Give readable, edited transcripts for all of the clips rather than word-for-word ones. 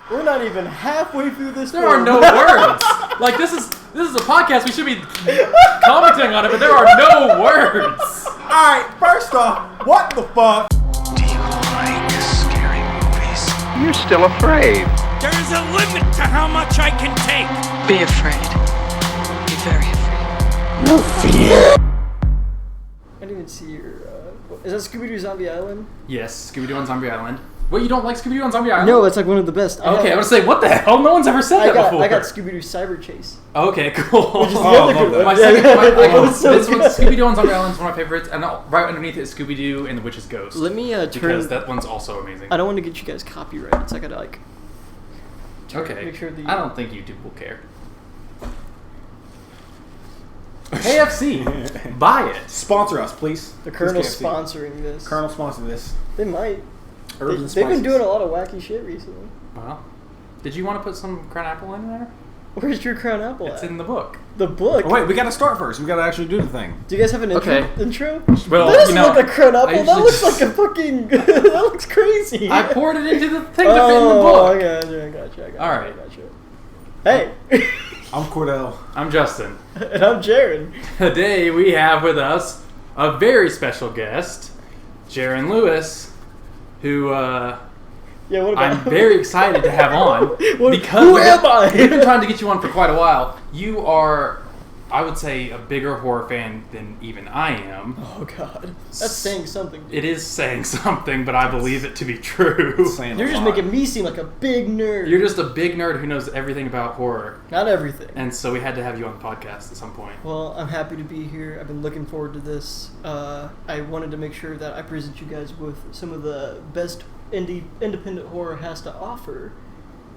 We're not even halfway through this. There are no words. Like this is a podcast. We should be commenting on it, but there are no words. All right. First off, what the fuck? Do you like scary movies? You're still afraid. There is a limit to how much I can take. Be afraid. Be very afraid. No fear. I didn't even see your. Is that Scooby-Doo Zombie Island? Yes, Scooby-Doo on Zombie Island. What, you don't like Scooby-Doo on Zombie Island? No, it's like one of the best. Okay, I was gonna say, what the hell? No one's ever said that before. I got Scooby-Doo Cyber Chase. Okay, cool. Which is the other good one. My second, This one, Scooby-Doo on Zombie Island is one of my favorites, and right underneath it is Scooby-Doo and the Witch's Ghost. Let me turn. Because that one's also amazing. I don't want to get you guys copyrighted, so I gotta Okay. Make sure I don't think YouTube will care. KFC, buy it. Sponsor us, please. The Colonel's KFC. sponsoring this. Colonel sponsor this. They might. Herbs They've and been spices. doing a lot of wacky shit recently. Well, did you want to put some crown apple in there? Where's your crown apple It's at? in the book. The book? Oh, wait, we gotta start first. We gotta actually do the thing. Do you guys have an intro? Okay. Intro? Well, that doesn't you know, look like crown apple. I That usually looks just- like a fucking... that looks crazy. I poured it into the thing to fit in the book. I got you. All right. Hey. I'm Kordell. I'm Justin. And I'm Jaren. Today we have with us a very special guest, Jaren Lewis, who Yeah, what about... I'm very excited to have on. Because who am I? We've been trying to get you on for quite a while. You are, I would say, a bigger horror fan than even I am. Oh, God. That's saying something. Dude. It is saying something, but I believe it to be true. You're just making me seem like a big nerd. You're just a big nerd who knows everything about horror. Not everything. And so we had to have you on the podcast at some point. Well, I'm happy to be here. I've been looking forward to this. I wanted to make sure that I present you guys with some of the best independent horror has to offer.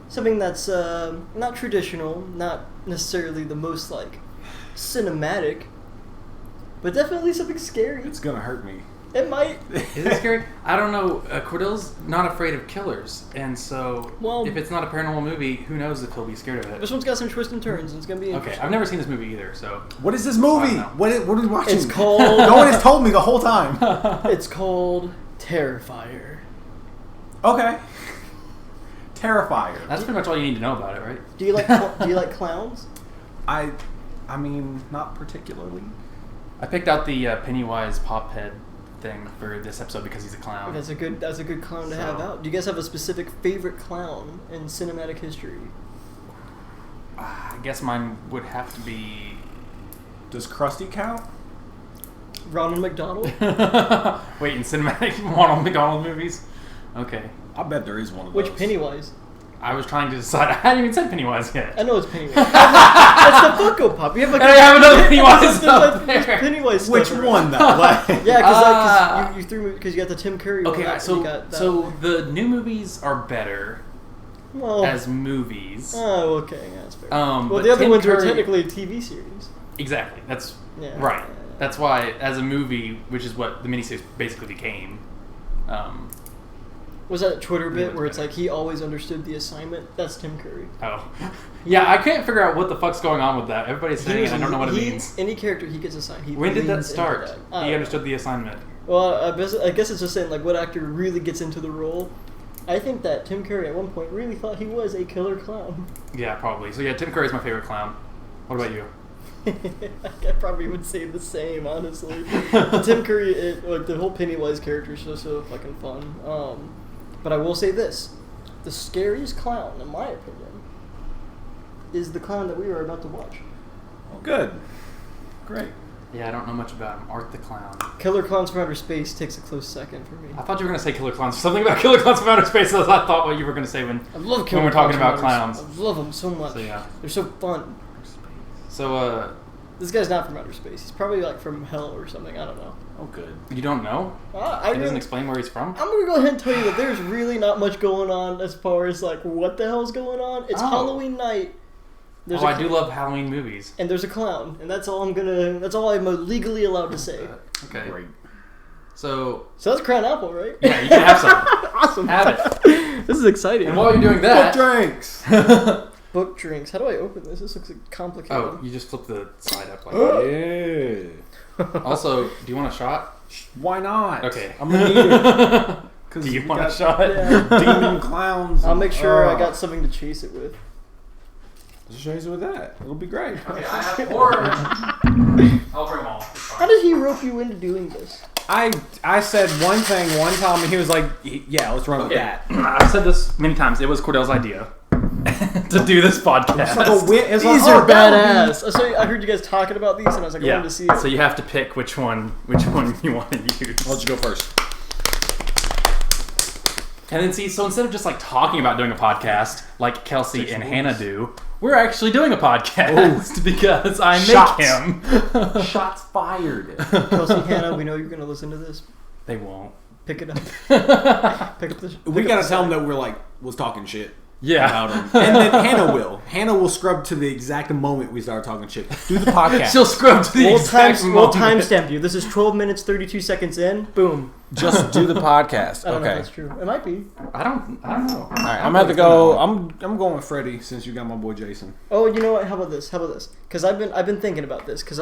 Something that's not traditional, not necessarily the most like cinematic, but definitely something scary. It's gonna hurt me. It might. Is it scary? I don't know. Cordell's not afraid of killers, and so if it's not a paranormal movie, who knows if he'll be scared of it. This one's got some twists and turns, and it's gonna be interesting. Okay, I've never seen this movie either, so... What is this movie? What are we watching? It's called... No one has told me the whole time. It's called Terrifier. Okay. Terrifier. That's pretty much all you need to know about it, right? Do you like clowns? I mean, not particularly. I picked out the Pennywise pop head thing for this episode because he's a clown. That's a good clown to have out. Do you guys have a specific favorite clown in cinematic history? I guess mine would have to be... Does Krusty count? Ronald McDonald? Wait, in cinematic Ronald McDonald movies? Okay. I bet there is one of those. Which Pennywise? I was trying to decide. I hadn't even said Pennywise yet. I know it's Pennywise. That's the Funko Pop. You have like I have another Pennywise up there's there. Pennywise stuff Which around. one, though? Like, Yeah, because you threw because you got the Tim Curry one. Okay, and so you got that so one. the new movies are better Well, as movies. oh, okay, yeah, that's fair. Well, Well, the other Tim ones were Curry- technically a TV series. Exactly. That's Yeah. right. That's why, as a movie, which is what the miniseries basically became. Was that a Twitter Yeah, bit it's where it's better. like he always understood the assignment? That's Tim Curry. Oh, yeah. I can't figure out what the fuck's going on with that. Everybody's saying it. I don't know what it means. Any character he gets assigned, he When did that leans into start? that. I He don't understood know. the assignment. Well, I guess it's just saying like what actor really gets into the role. I think that Tim Curry at one point really thought he was a killer clown. Yeah, probably. So yeah, Tim Curry's my favorite clown. What about you? I probably would say the same, honestly. But Tim Curry, like the whole Pennywise character is just so fucking fun. But I will say this: the scariest clown, in my opinion, is the clown that we are about to watch. well, good. Great. Yeah, I don't know much about him. Art the Clown. Killer Clowns from Outer Space takes a close second for me. I thought you were going to say Killer Clowns. Something about Killer Clowns from Outer Space. That's I thought what you were going to say when I love when Killer we're talking about Clowns from clowns. Outer Space. I love them so much. So yeah. They're so fun. So This guy's not from outer space. He's probably like from hell or something. I don't know. Oh, good. you don't know? I It doesn't really, explain where he's from. I'm gonna go ahead and tell you that there's really not much going on as far as like what the hell's going on. It's Oh. Halloween night. There's Oh, a I do love Halloween movies. and there's a clown, and that's all I'm legally allowed to say. Okay. Great. So So that's Crown Apple, right? yeah, you can have some. Awesome. Have it. This is exciting. And while you're doing Book that, drinks. Book drinks. How do I open this? This looks complicated. oh, you just flip the side up like that. Yeah. Also, do you want a shot? Why not? Okay. I'm gonna need it. 'Cause Do you we want a got shot? Yeah. Demon clowns. I'll make sure I Oh. got something to chase it with. Let's chase it with that. It'll be great. Okay, I have 4. I'll bring them all. How did he rope you into doing this? I said one thing one time, and he was like, "Yeah, let's run with that." I've said this many times. It was Cordell's idea to do this podcast. It's like a win. It's These like, are oh, that would badass. So I heard you guys talking about these, and I was like, I wanted to see it. So you have to pick which one you want to use. be- I'll let you go first. And then so instead of just like talking about doing a podcast like Kelsey and Hannah do, we're actually doing a podcast because I Shots. make him. Shots fired. Kelsey, Hannah, we know you're going to listen to this. They won't. Pick it up. Pick up the. We gotta tell them that we're like was talking shit. Yeah. About him. And then Hannah will. Hannah will scrub to the exact moment we start talking shit. Do the podcast. She'll scrub to the We'll exact we'll moment. timestamp you. This is 12 minutes 32 seconds in. Boom. Just do the podcast. I don't know if Okay. that's true. It might be. I don't know. All right. I'm gonna have to go. I'm going with Freddie since you got my boy Jason. Oh, you know what? How about this? Because I've been thinking about this. Because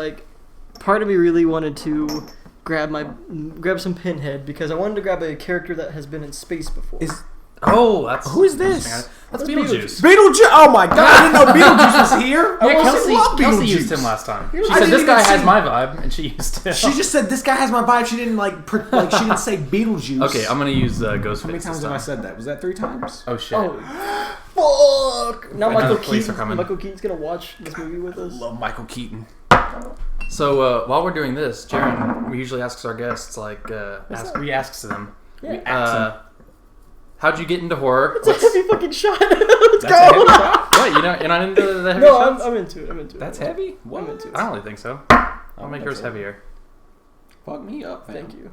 part of me really wanted to grab some Pinhead because I wanted to grab a character that has been in space before. Oh, that's Who is this? That's That's Beetlejuice. Beetlejuice. Oh my god! I didn't know Beetlejuice was here. Yeah, I love Kelsey Beetlejuice. used him last time. She I said didn't this even guy has see- my vibe, and she used him. She just said this guy has my vibe. She didn't she didn't say Beetlejuice. Okay, I'm gonna use Ghostface. How many times this have I time. said that? Was that 3 times? Oh shit. Oh, fuck! Now Another Michael police are coming. Keaton's gonna watch this movie with us. Love Michael Keaton. So while we're doing this, Jaren, we usually ask our guests we ask them. Yeah. How'd you get into horror? It's a heavy fucking shot. Let's That's a go. heavy shot? What? You're not into the heavy No, shots? I'm into it. I'm into it. That's heavy? What? I'm into it. I don't really think so. I'll make yours heavier. Fuck me up, fam. Thank you.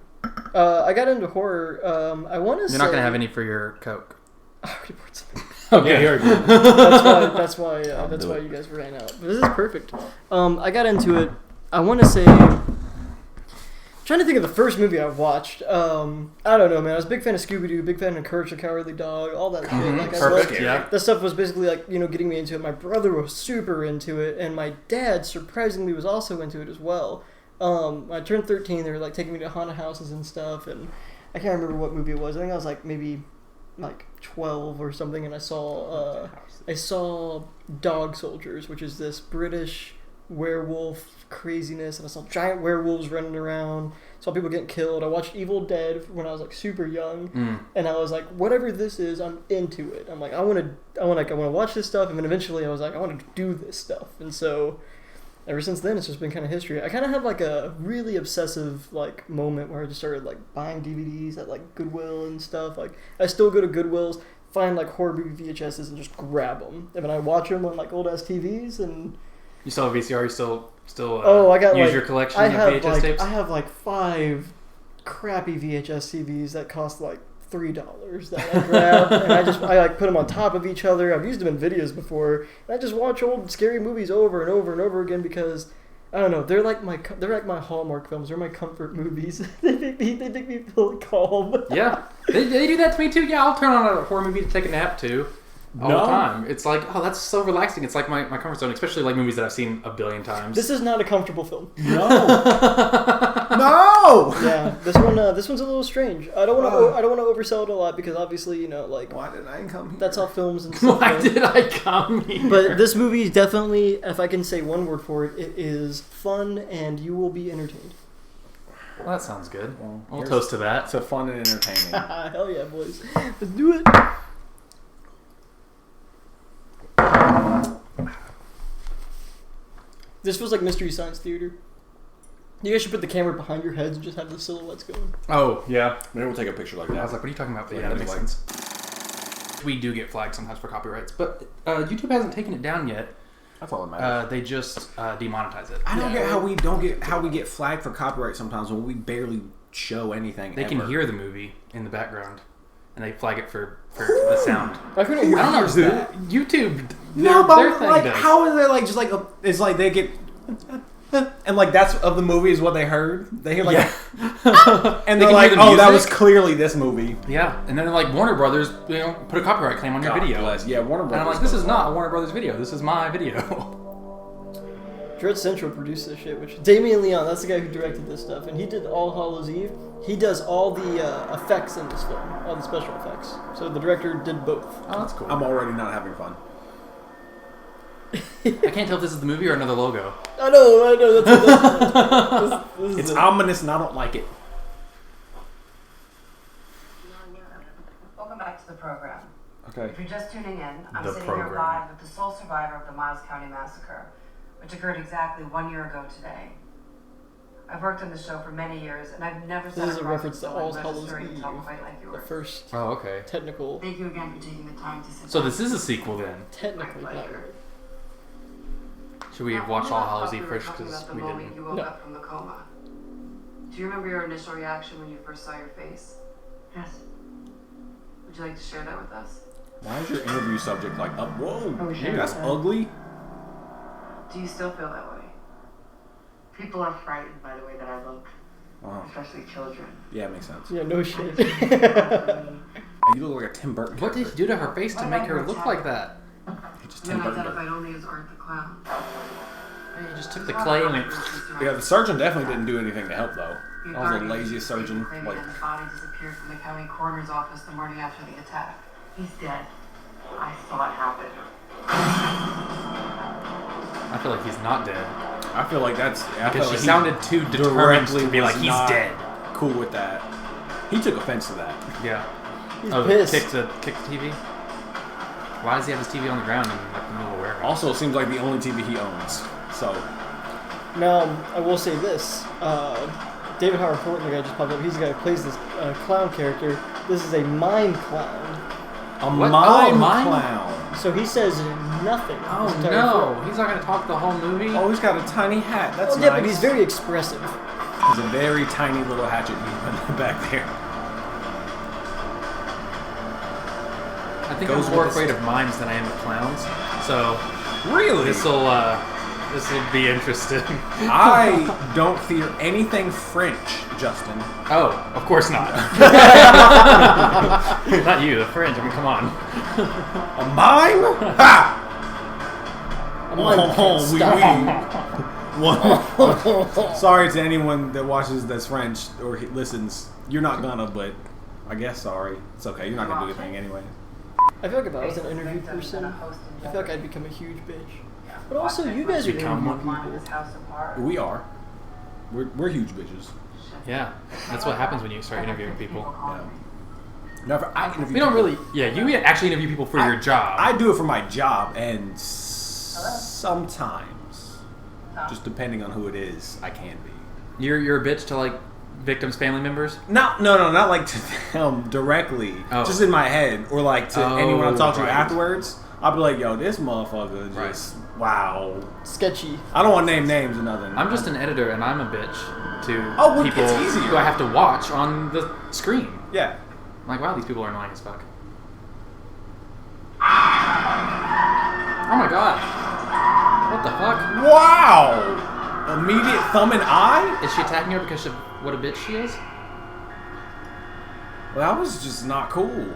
I got into horror. I want to say You're not gonna have any for your Coke. I already poured some. Okay. Yeah, That's why you guys ran out. But this is perfect. I got into it. I want to say. Trying to think of the first movie I watched. I don't know, man. I was a big fan of Scooby-Doo, big fan of Courage the Cowardly Dog, all that shit. Like, I Perfect. loved- Yeah. That stuff was basically like, getting me into it. My brother was super into it, and my dad surprisingly was also into it as well. I turned 13. They were like taking me to haunted houses and stuff, and I can't remember what movie it was. I think I was like maybe like 12 or something, and I saw Dog Soldiers, which is this British werewolf craziness, and I saw giant werewolves running around, saw people getting killed. I watched Evil Dead when I was like super young, and I was like, whatever this is, I'm into it. I'm like, I want to watch this stuff, and then eventually I was like, I want to do this stuff, and so ever since then it's just been kind of history. I kind of had like a really obsessive like moment where I just started like buying DVDs at like Goodwill and stuff. Like I still go to Goodwill's, find like horror movie VHSs and just grab them, and then I watch them on like old ass TVs. And You still have VCR? You still I got use like, your collection I of have VHS like tapes? I have like 5 crappy VHS TVs that cost like $3 that I grab, and I like put them on top of each other. I've used them in videos before, and I just watch old scary movies over and over and over again because I don't know, they're like my Hallmark films. They're my comfort movies. they make me feel calm. Yeah, they do that to me too. Yeah, I'll turn on a horror movie to take a nap too. All the time. It's like, oh, that's so relaxing. It's like my comfort zone, especially like movies that I've seen a billion times. This is not a comfortable film. No. No. Yeah, this one's a little strange. I don't want to oversell it a lot because obviously like Why did I come here? that's how films and stuff. Why go. did I come here? But this movie is definitely, if I can say one word for it, it is fun and you will be entertained. Well, that sounds good. I'll here's- toast to that. It's a fun and entertaining. Hell yeah, boys. Let's do it. This feels like Mystery Science Theater. You guys should put the camera behind your heads and just have the silhouettes going. Oh, yeah. Maybe we'll take a picture like I that. was like, what are you talking about? But yeah, Like, that makes like- sense. We do get flagged sometimes for copyrights, but YouTube hasn't taken it down yet. That's all that matters. They just demonetize it. I don't get how we get flagged for copyright sometimes when we barely show anything. They ever. can hear the movie in the background, and they flag it for the sound. I couldn't hear I don't know. hears that? YouTube. No, their but thing like, does. how is it like just like it's like they get and like that's of the movie is what they heard. They hear like and They they're can like, hear the oh, that was music. clearly this movie. Yeah, and then like Warner Brothers, put a copyright claim on your God video. bless. Yeah, Warner Brothers. And I'm like, this is not a Warner Brothers video. This is my video. Dread Central produced this shit, which Damien Leon, that's the guy who directed this stuff, and he did All Hallows Eve. He does all the effects in this film, all the special effects. So the director did both. Oh, that's cool. I'm already not having fun. I can't tell if this is the movie or another logo. I know. This It's is ominous and I don't like it. Welcome back to the program. Okay. If you're just tuning in, I'm The sitting here program. live with the sole survivor of the Miles County Massacre, which occurred exactly 1 year ago today. I've worked on the show for many years, and I've never This sat is a across reference to someone All who has a Hallows story to Eve, tell quite like the yours. first Oh, okay. technical. Thank you again for taking the time to sit So down. this is a sequel then. Technically, My not pleasure. really. Should we have Now, watched when All we Hallows left Eve off, we were first talking because about the we moment didn't? you woke No. up from the coma. Do you remember your initial reaction when you first saw your face? Yes. Would you like to share that with us? Why is your interview subject like up? Whoa, Oh, sure. that's ugly. Do you still feel that way? People are frightened by the way that I look, Wow. especially children. Yeah, it makes sense. Yeah, no shit. You look like a Tim Burton What did character. he do to her face to make her look like that? He just You're Tim Burton. identified only as Art the Clown. He just took the clay and went. Yeah, the surgeon definitely didn't do anything to help though. The That was the authorities laziest surgeon. claiming Like, that the body disappeared from the county coroner's office the morning after the attack. He's dead. I saw it happen. I feel like he's not dead. I feel like that's. I feel Because she like he sounded too determined directly to be like, was he's not dead. Cool with that. He took offense to that. Yeah. He's Oh, pissed. kick the TV? Why does he have his TV on the ground in like the middle of a warehouse? Also, seems like the only TV he owns. So, Now, I will say this. David Howard Thornton, the guy just popped up, he's the guy who plays this clown character. This is a mime clown. a What? mime Oh, mime? clown. So he says nothing. Oh this entire no, film. he's not gonna talk the whole movie. Oh, he's got a tiny hat. That's Oh, yeah, nice. but he's very expressive. He's a very tiny little hatchet demon back there. I think Goes I'm more with afraid this- of mimes than I am of clowns. So Really? this'll be interesting. I don't fear anything French, Justin. Oh, of course not. Not you, the French. I mean, come on. A mime? Ha! Oh, Sorry to anyone that watches that's French or listens. You're not gonna, but I guess sorry. It's okay. You're not gonna do anything anyway. I feel like if I was an interview person, I feel like I'd become a huge bitch. But also, you guys are Become interview one? people. We are. We're huge bitches. Yeah, that's what happens when you start interviewing people. Yeah. Never. I interview. We don't people. really. Yeah, you actually interview people for your job. I do it for my job, and sometimes, just depending on who it is, I can be. You're a bitch to like victims' family members. No, not like to them directly. Oh. Just in my head, or like to Oh, anyone I talk to right. afterwards. I'll be like, yo, this motherfucker Right. just wow. Sketchy. I don't want to name names or nothing. I'm just an editor, and I'm a bitch to Oh, well, people it's easier. who I have to watch on the screen. Yeah. I'm like, wow, these people are annoying as fuck. Oh my god. What the fuck? Wow. Immediate thumb and eye. Is she attacking her because of what a bitch she is? Well, that was just not cool.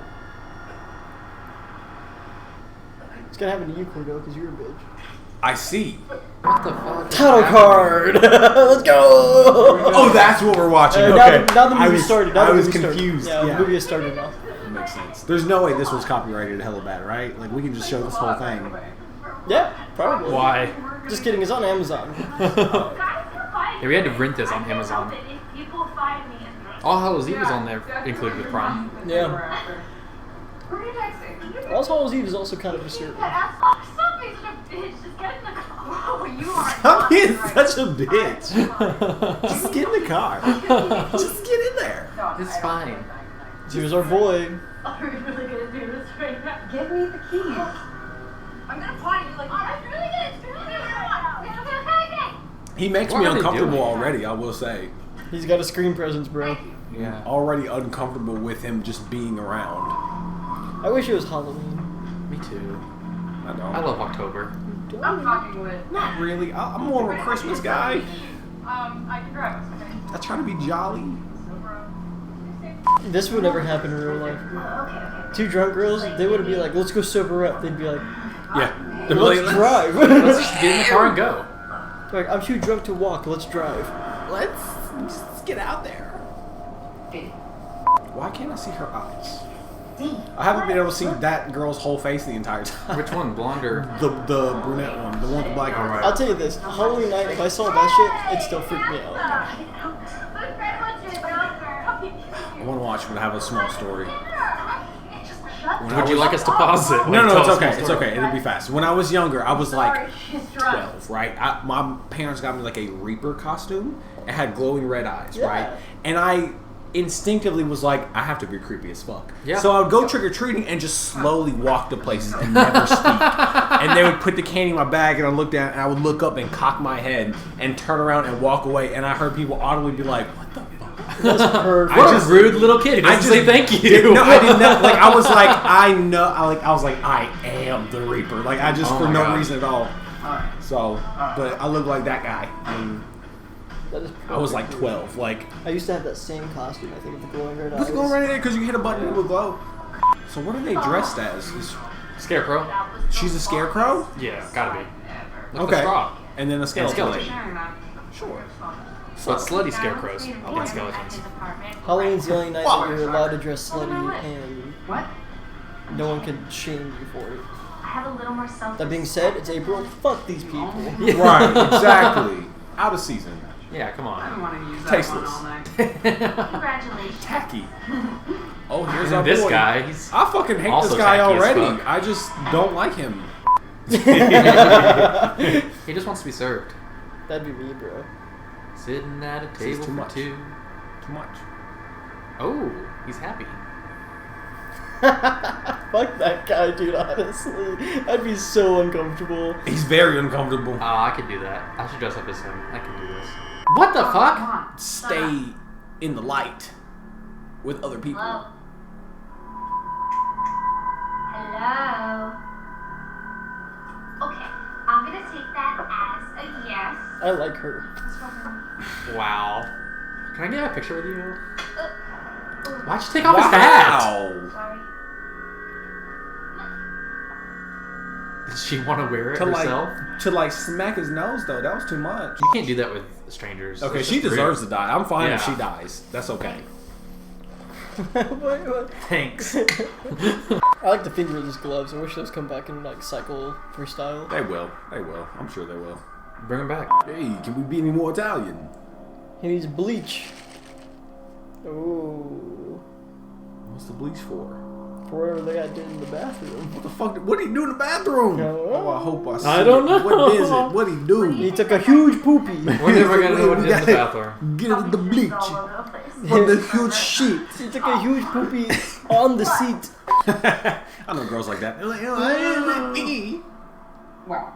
It's gonna happen to you, Kordell, because you're a bitch. I see. What the fuck? Title card! Let's go! Oh, that's what we're watching. Now, Okay. now the I movie was- started. Now I the was movie started. confused. Yeah, the movie has started now. That makes sense. There's no way this was copyrighted hella bad, right? Like, we can just show this whole thing. Yeah, probably. Why? Just kidding, it's on Amazon. Yeah, we had to rent this on Amazon. All Hallows Eve is on there, included with Prime. Yeah. All Hallows Eve is also kind of disturbing. Stop being such a bitch. Just get in the car. Oh, you are. Stop being such a bitch. Just get in the car. Just get in there. It's fine. Here's our boy. Are we really gonna do this right now? Give me the keys. I'm gonna point you like. I'm really gonna do this right now. Okay. He makes What me are they uncomfortable doing? already, I will say. He's got a screen presence, bro. Yeah. Already uncomfortable with him just being around. I wish it was Halloween. Me too. I don't. I love October. I'm talking with. Not really. I'm more of a Christmas guy. I can drive us, okay? I try to be jolly. This would never happen in real life. Two drunk girls, they would be like, let's go sober up. They'd be like, Yeah. let's drive. Let's just get in the car and go. Like, I'm too drunk to walk. Let's drive. Let's get out there. Why can't I see her eyes? I haven't been able to see that girl's whole face the entire time. Which one, blonde or The brunette one, the one with the black hair. I'll tell you this: Halloween night, if I saw that shit, it still freaked me out. I want to watch it, but I have a small story. would you like us to pause it? No, Tell it's us okay. more It's story. okay. It'll be fast. When I was younger, I was like 12, right? My parents got me like a Reaper costume. It had glowing red eyes, right? And I instinctively was like, I have to be creepy as fuck. Yeah. So I would go trick-or-treating and just slowly walk to places and never speak. And they would put the candy in my bag and I look down and I would look up and cock my head and turn around and walk away. And I heard people audibly be like, what the fuck? That's perfect. What a rude little kid. He doesn't say thank you. No, I didn't know. Like, I was like, I know. I was like, I am the Reaper. Like, I just, Oh for my no God. reason at all. So, but I look like that guy. And That is I was like 12. Like, I used to have that same costume, I think, with the glowing red eyes. what's going right there? Because you hit a button and it would glow. So what are they dressed as? Scarecrow? She's a scarecrow? Yeah, gotta be. Look, Okay. the straw. And then a skeleton. skeleton. Sure. But slutty scarecrows and skeletons. Halloween's the only night that you're allowed to dress slutty, and What? no one can shame you for it. I have a little more self. That being said, it's April. Fuck these people. Right, exactly. Out of season. Yeah, come I on. don't want to use that Tasteless. one all night. Congratulations. Tacky. Oh, here's our This boy. guy, he's I fucking hate also this guy tacky as already. fuck. I just don't like him. he just wants to be served. That'd be me, bro. Sitting at a This is table too for much. two. Too much. Oh, he's happy. Fuck that guy, dude, honestly. I'd be so uncomfortable. He's very uncomfortable. Oh, I could do that. I should dress up as him. I can do this. What the fuck? Stay in the light with other people. Hello. Hello. Okay, I'm gonna take that as a yes. I like her. Wow. Can I get a picture with you? Oh, Why'd you take off his hat? sorry. Did she want to wear it To herself? like smack his nose though. That was too much. You can't do that with strangers. Okay, That's she just deserves rude. to die. I'm fine if Yeah. she dies. That's okay. What? Thanks. I like the fingerless gloves. I wish those come back in like cycle for style. They will. They will. I'm sure they will. Bring him back. Hey, can we be any more Italian? He needs bleach. Ooh. What's the bleach for? For whatever they got did in the bathroom. What the fuck? What did he do in the bathroom? No. Oh, I hope I see I don't it. know. What is it? What did he do? He took a huge poopy. We're never gonna know what he did in the bathroom. Get the bleach. All over the place. What the huge shit. He took a huge poopy on the seat. I know girls like that. They're like, Wow.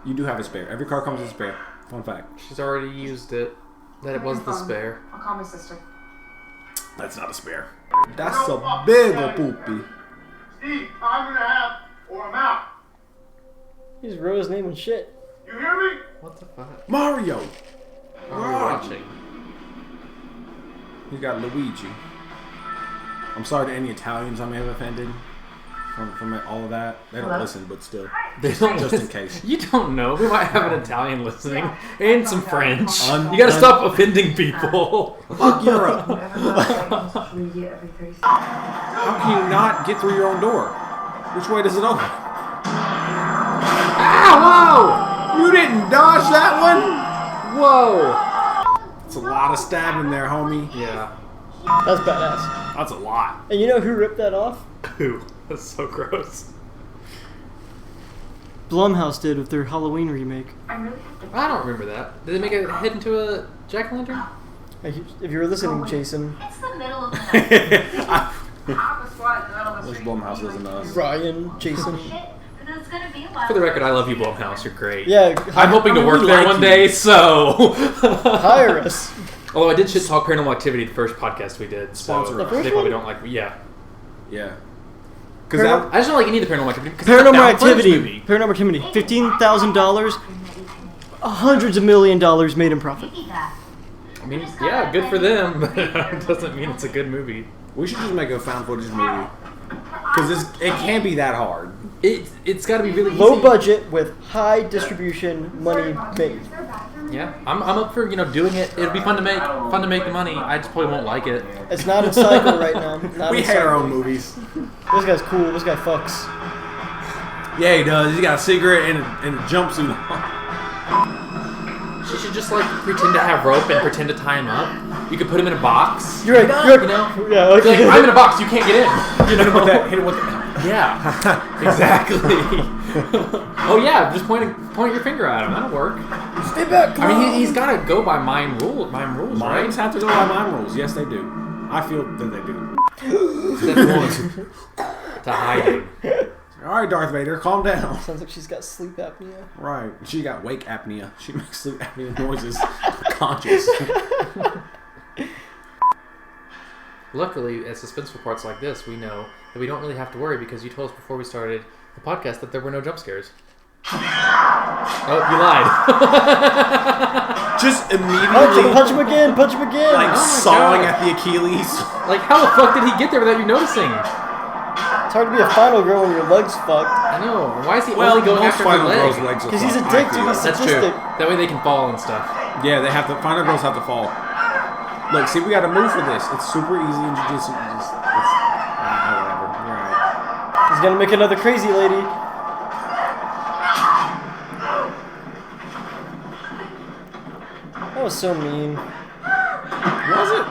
you do have a spare. Every car comes with a spare. Fun fact. She's already used it. That it was the spare. I'll call my sister. That's not a spare. That's a big ol' poopy. Steve, I'm gonna have, or I'm out. He just wrote his name and shit. You hear me? What the fuck? Mario. Are we watching? You got Luigi. I'm sorry to any Italians I may have offended from all of that. They don't listen, but still. They don't Just in listen. case. You don't know. We might have an Italian listening and some French. Un- You gotta un- stop offending people. Fuck Europe. How How can you not get through your own door? Which way does it open? Ah! Whoa! You didn't dodge that one? Whoa! It's a lot of stabbing there, homie. Yeah. That's badass. That's a lot. And you know who ripped that off? Ooh, that's so gross. Blumhouse did with their Halloween remake. I really have to. I don't remember that. Did they make a head into a jack-o'-lantern? If you were listening, Jason. It's the middle of the night. Wish Blumhouse wasn't us. Brian, Jason. Shit, it's gonna be a while. For the record, I love you, Blumhouse. You're great. Yeah, I'm hoping to work we there like one you. day, so... hire us. Although I did shit talk Paranormal Activity the first podcast we did, so Sponsor us. The first they probably one? don't like me. Yeah. Yeah. Because Paranormal- I just don't like any of the Paranormal Activity. 'cause it's a Paranormal found footage Activity. movie. Paranormal Activity. $15,000. Hundreds of $1 million made in profit. Maybe that. I mean, yeah, good for them, but it doesn't mean it's a good movie. we should just make a found footage movie. Because it can't be that hard. It's got to be really Low easy. budget with high distribution money made. Yeah, I'm up for doing it. It'll be fun to make the money. I just probably won't like it. It's not in cycle right now. Not We in hate our cycle. own movies. This guy's cool. This guy fucks. Yeah, he does. He's got a cigarette and a jumpsuit on. She should just pretend to have rope and pretend to tie him up. You could put him in a box. You're right. Yeah. Okay. I'm in a box. You can't get in. Hit him with that. Yeah. Exactly. Oh yeah, just point your finger at him. That'll work. Stay back. I mean, he's got to go by mime rules, Mimes right? have to go by mime rules. Yes, they do. I feel that they do. Step one to hiding. All right, Darth Vader, calm down. Sounds like she's got sleep apnea. Right. She got wake apnea. She makes sleep apnea noises conscious. Luckily, at suspenseful parts like this, we know that we don't really have to worry because you told us before we started the podcast that there were no jump scares. Oh, you lied. Just immediately Punch him again. Punch him again. like sawing at the Achilles. Like, how the fuck did he get there without you noticing? It's hard to be a final girl when your leg's fucked. I know. Why is he Well, only going most after her final girls' leg? legs are Because he's a fucked, I dick, dude. feel. He's That's true. sadistic. That way they can fall and stuff. Yeah, they have to. Final girls have to fall. Look, see, we got to move for this. It's super easy in jiu-jitsu. Whatever. You're right. He's gonna make another crazy lady. That was so mean. Was it?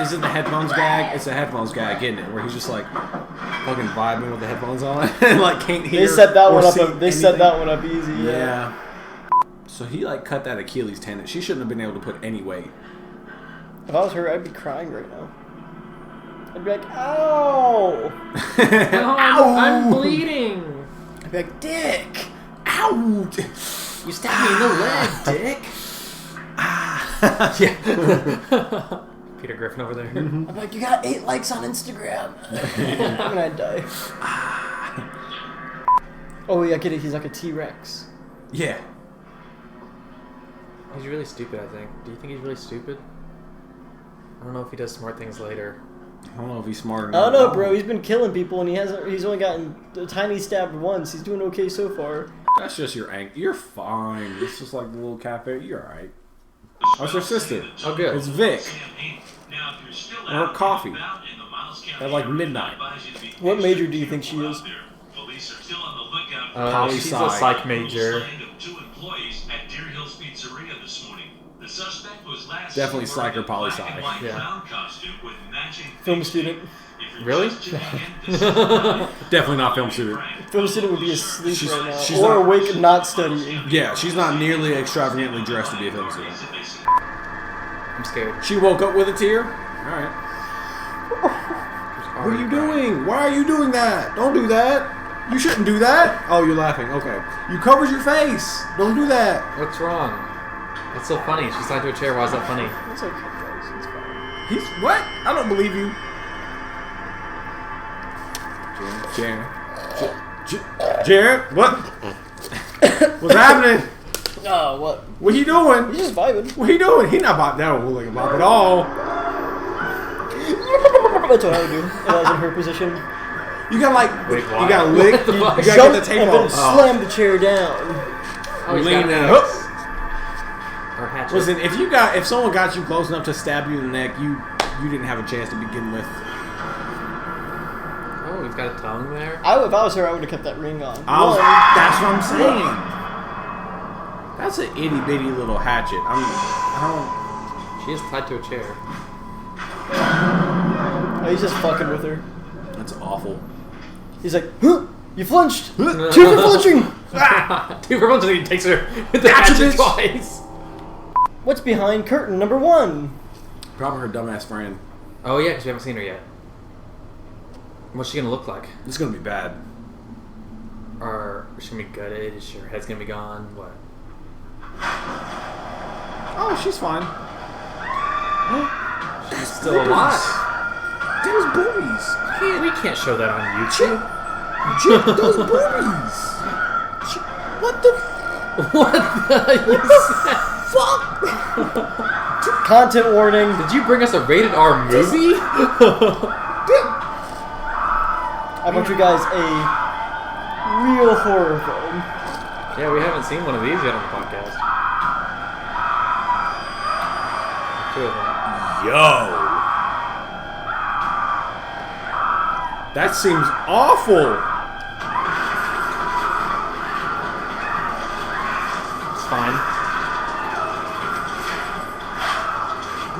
Is it the headphones gag? It's a headphones gag, isn't it? Where he's just like fucking vibing with the headphones on and like can't hear. They set that or one up. see They set anything. that one up easy. Yeah. So he like cut that Achilles tendon. She shouldn't have been able to put any weight. If I was her, I'd be crying right now. I'd be like, "Ow!" Oh, I'm bleeding. I'd be like, "Dick!" Ow! You stabbed me in the leg, dick. Yeah. Peter Griffin over there. I'm like, "You got 8 likes on Instagram." And I'd die. Oh yeah, I get it. He's like a T-Rex. Yeah. He's really stupid, I think. Do you think he's really stupid? I don't know if he does smart things later. I don't know if he's smart or I not. don't know, bro. He's been killing people, and he's only gotten a tiny stab once. He's doing okay so far. That's just your ankle. You're fine. It's just like the little cafe. You're alright. What's her sister? Oh, good. It's Vic. Or coffee. At like midnight. What major do you think she is? She's a psych major. Definitely psych or poli-sci. Yeah. Film student. Really? Definitely not film student. Film student would be asleep right now, she's or not- awake and not studying. Yeah, she's not nearly extravagantly dressed to be a film student. I'm scared. She woke up with a tear? Alright. What are you doing? Why are you doing that? Don't do that. You shouldn't do that. Oh, you're laughing. Okay. You covered your face. Don't do that. What's wrong? What's so funny? She's tied to a chair. Why is that funny? It's okay, guys. It's fine. He's what? I don't believe you. Jared, what? What's happening? Oh, what? What he doing? He's just vibing. What he doing? He not bop. That don't look like a bop at all. That's what I would do if I was in her position. You got like, Wait, you got lick. What the You fuck? gotta Jump get the tape and then off. slam the chair down. Oh, he's Lean got in. an axe. Or hatchet. Listen, if someone got you close enough to stab you in the neck, you didn't have a chance to begin with. Oh, he's got a tongue there. If I was her, I would have kept that ring on. That's what I'm saying. That's an itty bitty little hatchet. I mean, She is tied to a chair. Oh, he's just fucking with her. that's awful. He's like, huh, you flinched. Two for flinching. Two for one, he takes her with the Gotcha, hatchet bitch. twice. What's behind curtain number 1? Probably her dumbass friend. Oh yeah, because we haven't seen her yet. What's she gonna look like? It's gonna be bad. Or is she gonna be gutted? Is her head's gonna be gone? What? Oh, she's fine. She's still alive. Those boobies. We can't show that on YouTube. Check those boobies. What the What the? You said? fuck? Content warning. Did you bring us a rated R movie? I brought you guys a real horror film. Yeah, we haven't seen one of these yet on the podcast. Two of them. Yo. That seems awful. It's fine.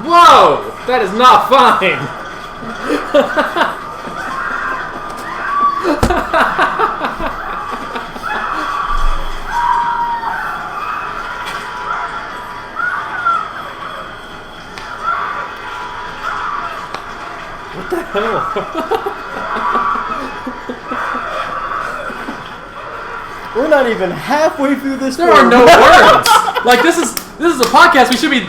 Whoa! That is not fine! What the hell? We're not even halfway through this. There are no words. Like this is a podcast. We should be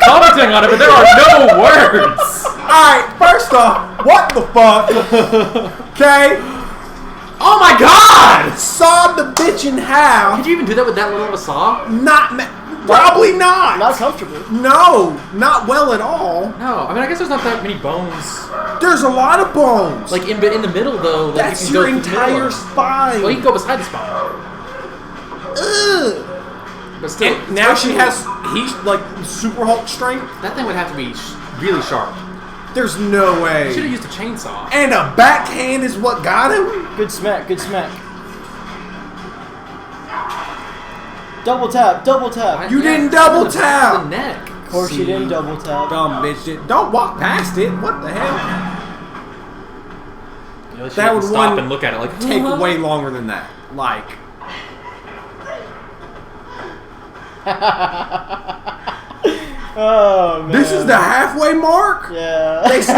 commenting on it, but there are no words. All right. First off, what the fuck? Okay. Oh my god! Sawed the bitch in half. Could you even do that with that little of a saw? Probably not. Not comfortable. No, not well at all. No, I mean I guess there's not that many bones. There's a lot of bones. Like in the middle though. Like That's you can your go through the middle. entire spine. Well, you can go beside the spine. Ugh. But still, And now she has like Super Hulk strength. that thing would have to be really sharp. There's no You way. should have used a chainsaw. And a backhand is what got him. Good smack. Good smack. Double tap. Double tap. You didn't double tap. The neck. Of course you didn't double tap. Dumb bitch. Don't walk past it. What the hell? That would stop and look at it like take way longer than that. Like. Oh man. This is the halfway mark? Yeah. They split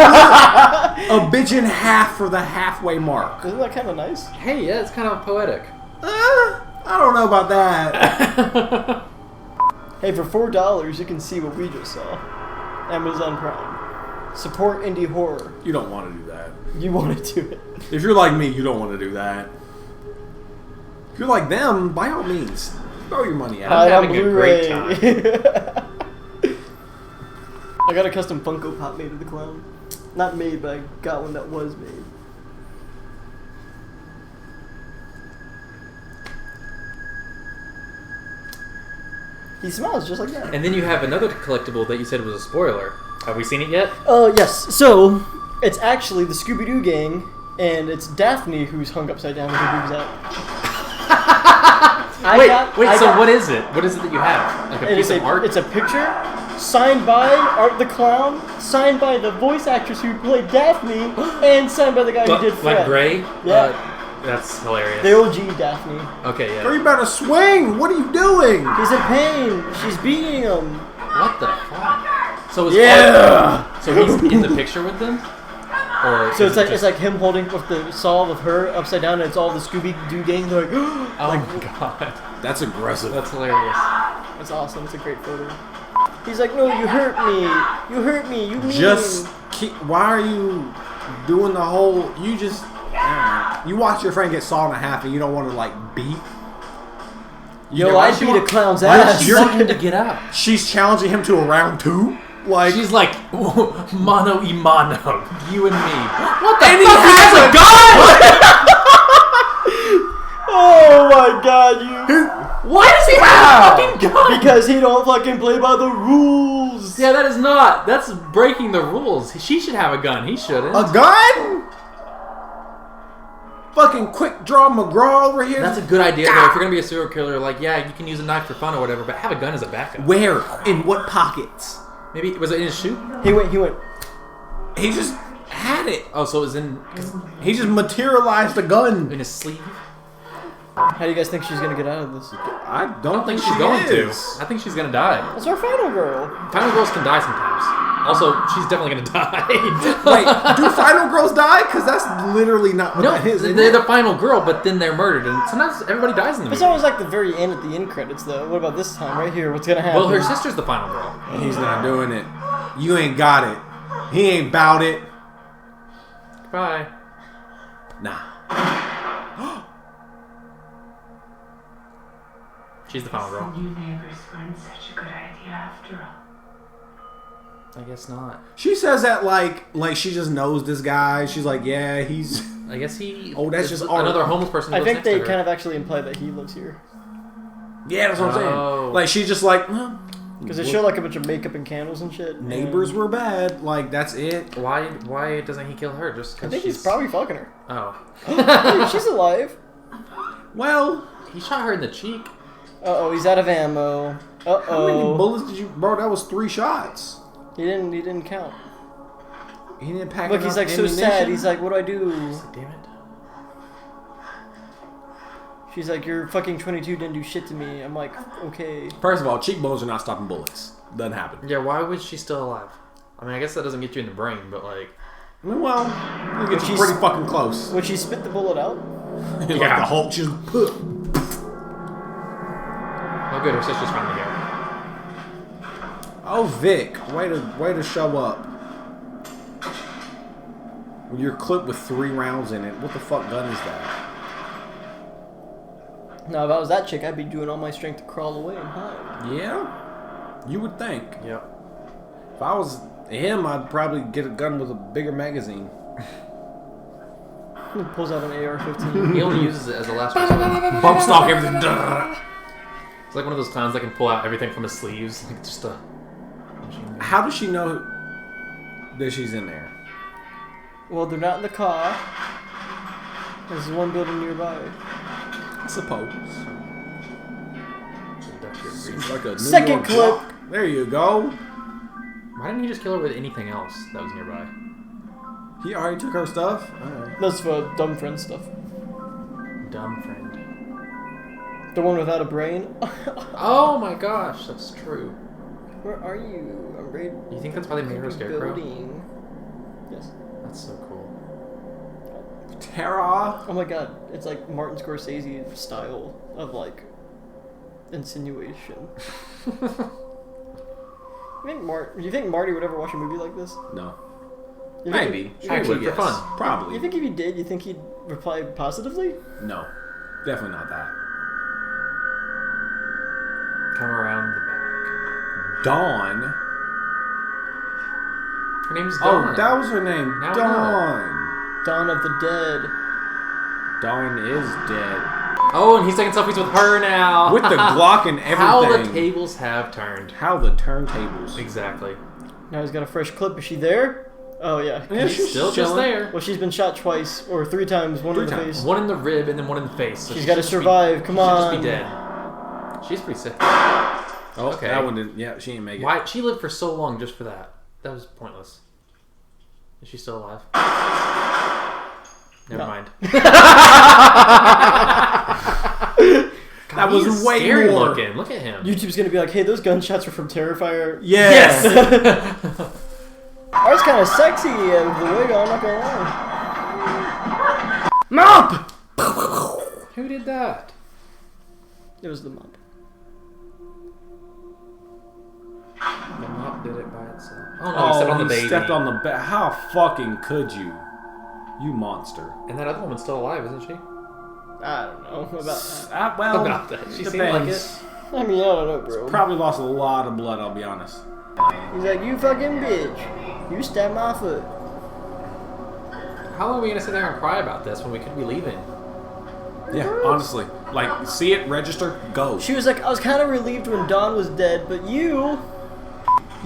a bitch in half for the halfway mark. Isn't that kind of nice? Hey, yeah, it's kind of poetic. I don't know about that. Hey, for $4, you can see what we just saw. Amazon Prime. Support indie horror. You don't want to do that. You want to do it. If you're like me, you don't want to do that. If you're like them, by all means, throw your money at it. I'm having a great Blu-ray. I got a custom Funko Pop made of the clown. Not made, but I got one that was made. He smells just like that. And then you have another collectible that you said was a spoiler. Have we seen it yet? Yes. So, it's actually the Scooby-Doo gang, and it's Daphne who's hung upside down with her boobs out. What is it? What is it that you have? Like a piece of art? It's a picture signed by Art the Clown, signed by the voice actress who played Daphne, and signed by the guy who did Fred. Like Gray? Yeah. That's hilarious. The OG Daphne. Okay, yeah. Are you about to swing? What are you doing? He's in pain. She's beating him. What the fuck? So is so he's in the picture with them? Or so it's like him holding with the saw with her upside down, and it's all the Scooby-Doo gang. They're like, oh my god. That's aggressive. That's hilarious. That's awesome. It's a great photo. He's like, no, you hurt me. You hurt me. You mean. Just keep. Why are you doing the whole? You just. You watch your friend get sawed in half, and you don't want to like beat. I beat a clown's Why ass. does she want him to get up? She's challenging him to a round 2. Like she's like mano y mano, you and me. What the and fuck? He has a gun! Oh my god, Why does he have a fucking gun? Because he don't fucking play by the rules. Yeah, that is not. That's breaking the rules. She should have a gun. He shouldn't. A gun? Fucking quick draw McGraw over here. That's a good idea, though. If you're gonna be a serial killer, like, yeah, you can use a knife for fun or whatever, but have a gun as a backup. Where? In what pockets? Maybe was it in his shoe? He went. He just had it. Oh, so it was in. He just materialized a gun in his sleeve. How do you guys think she's gonna get out of this? I don't think she's going to. I think she's gonna die. That's our final girl. Final girls can die sometimes. Also, she's definitely gonna die. Wait, do final girls die? Because that's literally not what that is. They're the final girl, but then they're murdered, and sometimes everybody dies in the movie. It's always like the very end at the end credits, though. What about this time, right here? What's gonna happen? Well, her sister's the final girl. And he's not doing it. You ain't got it. He ain't bout it. Bye. Nah. She's the final girl. New neighbors weren't such a good idea after all. I guess not. She says that like she just knows this guy. She's like, yeah, he's. I guess he. Oh, that's just art. another homeless person. I think they kind of actually imply that he lives here. Yeah, that's what I'm saying. Like she's just like. Because they show like a bunch of makeup and candles and shit. Neighbors were bad. Like that's it. Why doesn't he kill her? Just because I think he's probably fucking her. Oh. Hey, she's alive. Well, he shot her in the cheek. Uh-oh, he's out of ammo. Uh-oh. How many bullets did you... Bro, that was 3 shots. He didn't count. He didn't pack Look, he's like ammunition? so sad. He's like, what do I do? Damn it. She's like, your fucking 22 didn't do shit to me. I'm like, okay. First of all, cheekbones are not stopping bullets. Doesn't happen. Yeah, why was she still alive? I mean, I guess that doesn't get you in the brain, but like... I mean, well, it gets you pretty fucking close. When she spit the bullet out? Like the Hulk just... Oh good, her sister's finally here. Oh, Vic. Way to show up. You're clipped with 3 rounds in it. What the fuck gun is that? No, if I was that chick, I'd be doing all my strength to crawl away and hide. Yeah? You would think. Yep. If I was him, I'd probably get a gun with a bigger magazine. He pulls out an AR-15. He only uses it as a last resort. Bump stock, everything. It's like one of those clowns that can pull out everything from his sleeves. Like just a machine gun. How does she know that she's in there? Well, they're not in the car. There's one building nearby. I suppose. Seems like a New Second York clip. block. There you go. Why didn't he just kill her with anything else that was nearby? He already took her stuff. Alright. That's for dumb friend stuff. Dumb friend. The one without a brain. Oh my gosh, that's true. Where are you? I'm right. You think that's why they made her a scarecrow? Building. Yes. That's so cool. Tara. Oh my god, it's like Martin Scorsese style of like insinuation. You think Marty would ever watch a movie like this? No. You Maybe. think, Actually, yes. for fun. Probably. You think if he did, you think he'd reply positively? No. Definitely not that. Come around the back. Dawn. Her name's Dawn. Oh, that was her name. Now Dawn. Dawn of the Dead. Dawn is dead. Oh, and he's taking selfies with her now. With the Glock and everything. How the tables have turned. How the turntables. Exactly. Now he's got a fresh clip. Is she there? Oh yeah. Yeah, She's still just chilling. there. Well, she's been shot twice or 3 times. One in the face. One in the rib and then one in the face. So She's got to survive. Come on. She should just be dead. She's pretty sick. Oh, Okay. that one didn't. Yeah, she didn't make it. Why? She lived for so long just for that. That was pointless. Is she still alive? Never mind. That was he's way scary more. looking. Look at him. YouTube's gonna be like, hey, those gunshots were from Terrifier. Yes. Ours kind of sexy with the wig on, not gonna lie. Mop! Who did that? It was the mop. The mop did it by itself. Oh no, he stepped on the baby. Stepped on the baby. How fucking could you? You monster. And that other woman's still alive, isn't she? I don't know about that. Well, About that. She seemed depends. like it. I mean, I don't know, bro. Probably lost a lot of blood, I'll be honest. He's like, you fucking bitch. You stabbed my foot. How long are we gonna sit there and cry about this when we could be leaving? Yeah, honestly. Like, see it, register, go. She was like, I was kind of relieved when Dawn was dead, but you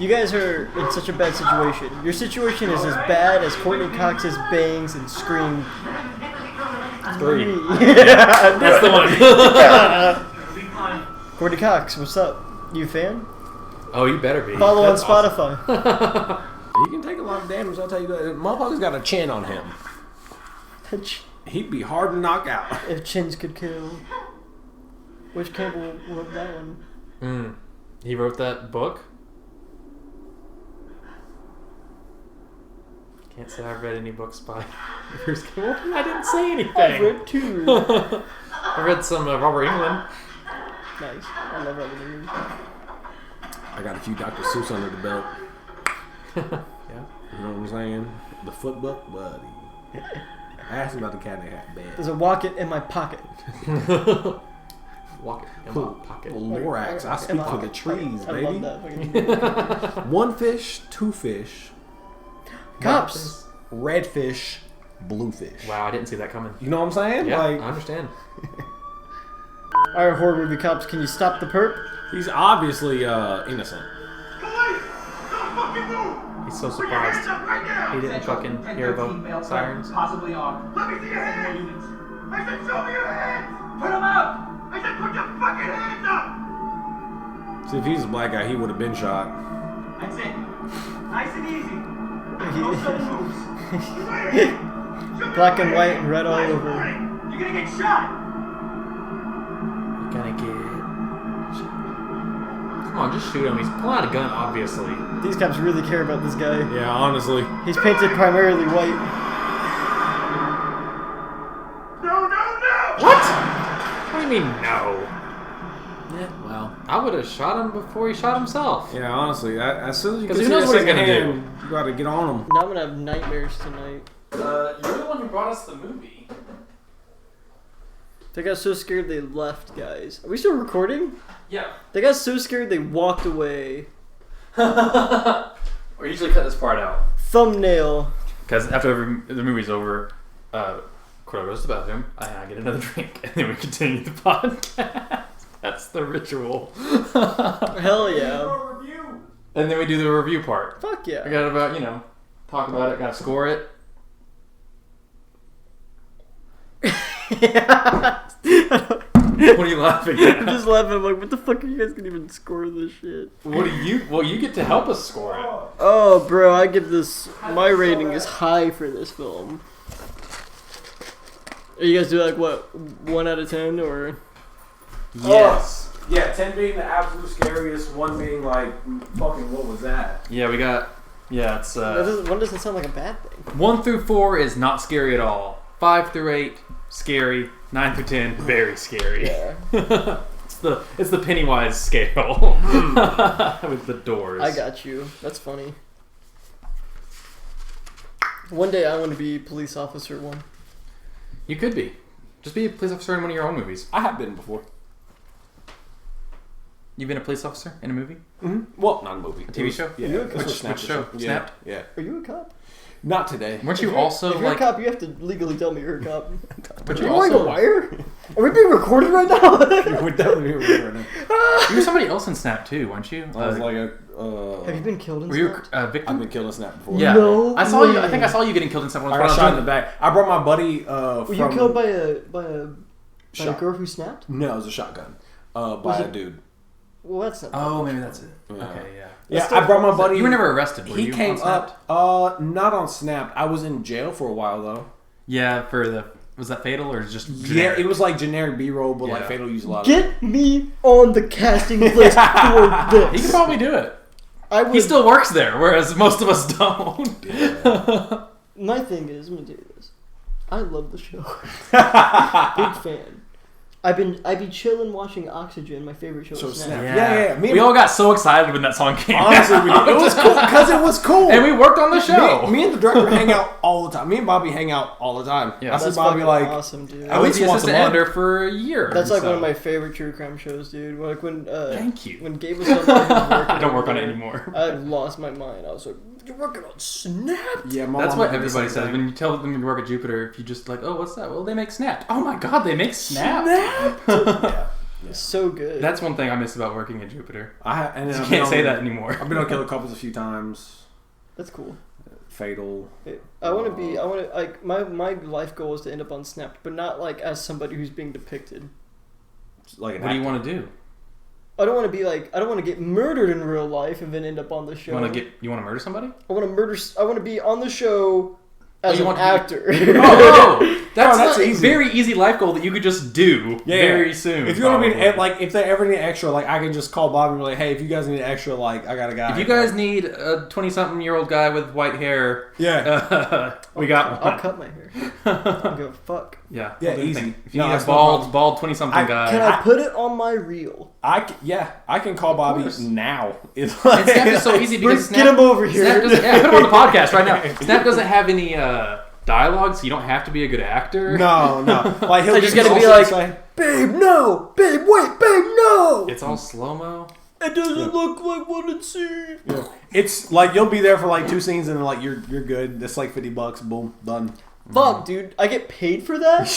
guys are in such a bad situation. Your situation is as bad as Courtney Cox's bangs and Scream 3. Yeah, That's the one. Courtney Cox, what's up? You a fan? Oh, you better be. Follow That's on Spotify. He can take a lot of damage, I'll tell you that. Motherfucker's got a chin on him. He'd be hard to knock out. If chins could kill. Which Campbell wrote that one? He wrote that book? Can't say I've read any books by Bruce Campbell. I didn't say anything. I've read 2. I read some Robert England. Nice. I love Robert England. I got a few Dr. Seuss under the belt. Yeah. You know what I'm saying? The foot book, buddy. I asked him about the cat in the hat bed. There's a rocket in my pocket. Walk it in my pocket. Lorax. I speak for the trees, I baby. love that. One fish, two fish. Cops. Red fish, blue fish. Wow, I didn't see that coming. You know what I'm saying? Yeah, Like, I understand. Alright, horror movie cops, can you stop the perp? he's obviously innocent. Police! Don't fucking move! He's so Put your hands surprised. up right now! He didn't fucking hear the sirens. Possibly armed. Let me see your hands! I said show me your hands! Put them up! I said put your fucking hands up! See, if he's a black guy, he would have been shot. That's it. Nice and easy. No sudden moves. Show me Black your and white hands. and red all Nice over. warning. You're gonna get shot! Gonna get. Come on, just shoot him. He's pulling out a gun, obviously. These cops really care about this guy. Yeah, honestly. He's painted primarily white. No, no, no! What? What do you mean, no? Yeah, well. I would have shot him before he shot himself. Yeah, honestly. As soon as you 'Cause can who see knows that what he's second gonna hand, you gotta get on him. Now I'm gonna have nightmares tonight. You're the one who brought us the movie. They got so scared they left, guys. Are we still recording? Yeah. They got so scared they walked away. We usually cut this part out. Thumbnail. Because after the movie's over, Kordell goes to the bathroom, I get another drink, and then we continue the podcast. That's the ritual. Hell yeah. And then we do the review part. Fuck We yeah. got about, talk about it, gotta score it. What are you laughing at? I'm just laughing. I'm like, what the fuck are you guys gonna even score this shit? What do you? Well, you get to help us score it. Oh, bro, I give this. My rating is high for this film. You guys do like what, 1 out of 10 or? Yes. Yeah, 10 being the absolute scariest, 1 being like, fucking, what was that? Yeah, we got. Yeah, it's. One doesn't sound like a bad thing. 1 through 4 is not scary at all. 5 through 8, scary. 9 through 10, very scary. Yeah. it's the Pennywise scale with the doors. I got you. That's funny. One day I want to be police officer 1. You could be. Just be a police officer in one of your own movies. I have been before. You've been a police officer in a movie? Mm-hmm. Well, not a movie. A TV show? Yeah. Are you a Which show? Yeah. Snapped? Yeah. Are you a cop? Not today. Weren't If you you're- also if you're like? a cop, you have to legally tell me you're a cop. But Are you you wearing a also wire? Are we being recorded right now? We're definitely right now. you were somebody else in Snap too, weren't you? I was like Have you been killed in Were you Snapped? a victim? I've been killing Snap before. Yeah. No I saw you. I way. think I saw you getting killed in Snap. I got shot in the back. I brought my buddy Were from... you killed by a Shot. girl who snapped? No, it was a shotgun. By Was a it- dude. Well, that's not. Oh, maybe that's it. Yeah. Okay, yeah. Yeah, still I brought my buddy... You were never arrested, were He you? came on Snapped? up... not on Snap. I was in jail for a while, though. Yeah, for the was that Fatal or just Yeah, generic? it was like generic B-roll, but like Yeah. Fatal used a lot of Get me on the casting list for this. He could probably do it. I would, He still works there, whereas most of us don't. My thing is, I'm gonna tell you this. I love the show. Big fan. I've been chilling watching Oxygen, my favorite show. So Snap. Snap. Yeah. We all got so excited when that song came Honestly, out. we did. It was cool because it was cool. And we worked on the show. Me and the director hang out all the time. Me and Bobby hang out all the time. Yeah. I see That's Bobby fucking like awesome, dude. I was least the once a assistant month. editor for a year. That's like so. one of my favorite true crime shows, dude. Like when Thank you. when Gabe was up there, he was working I don't work over on it there, anymore. I lost my mind. I was like, "You're working on Snap?" Yeah, my That's mom what did the everybody same says thing. when you tell them you work at Jupiter. If you just like, oh, what's that? Well, they make Snapped. Oh my God, they make Snapped. Yeah. It's so good. That's one thing I miss about working at Jupiter. And then You I've can't been say on- that anymore. I've been on Killer Couples a few times. That's cool. Fatal. I want to like my life goal is to end up on Snapped, but not like as somebody who's being depicted. Like an What do you actor. want to do? I don't want to be like I don't want to get murdered in real life and then end up on the show. You want to murder somebody? I want to murder. I want to be on the show as you an want to be- actor. Oh, that's that's a easy. very easy life goal that you could just do very soon. If you want to be probably. like, if they ever need extra, like I can just call Bobby and be like, hey, if you guys need extra, like I got a guy. If you guys need a 20-something-year-old guy with white hair, yeah, we got one. I'll cut my hair. I don't give a fuck. Yeah, Yeah, I'll do easy. anything. If you No, need a that's no bald problem. 20-something guy, Can I put it on my reel? I can call Bobby course. now. It's Snap is so easy because Get him over here. Snap doesn't, yeah, put him on the podcast right now. Snap doesn't have any dialogue, so you don't have to be a good actor. No. Like he'll I just just gotta be also like, say, babe, no, babe, wait, babe, no. It's all slow mo. It doesn't look like what it seems. yeah. It's like you'll be there for like 2 scenes and then like you're good. That's like $50. Boom, done. Fuck, dude, I get paid for that?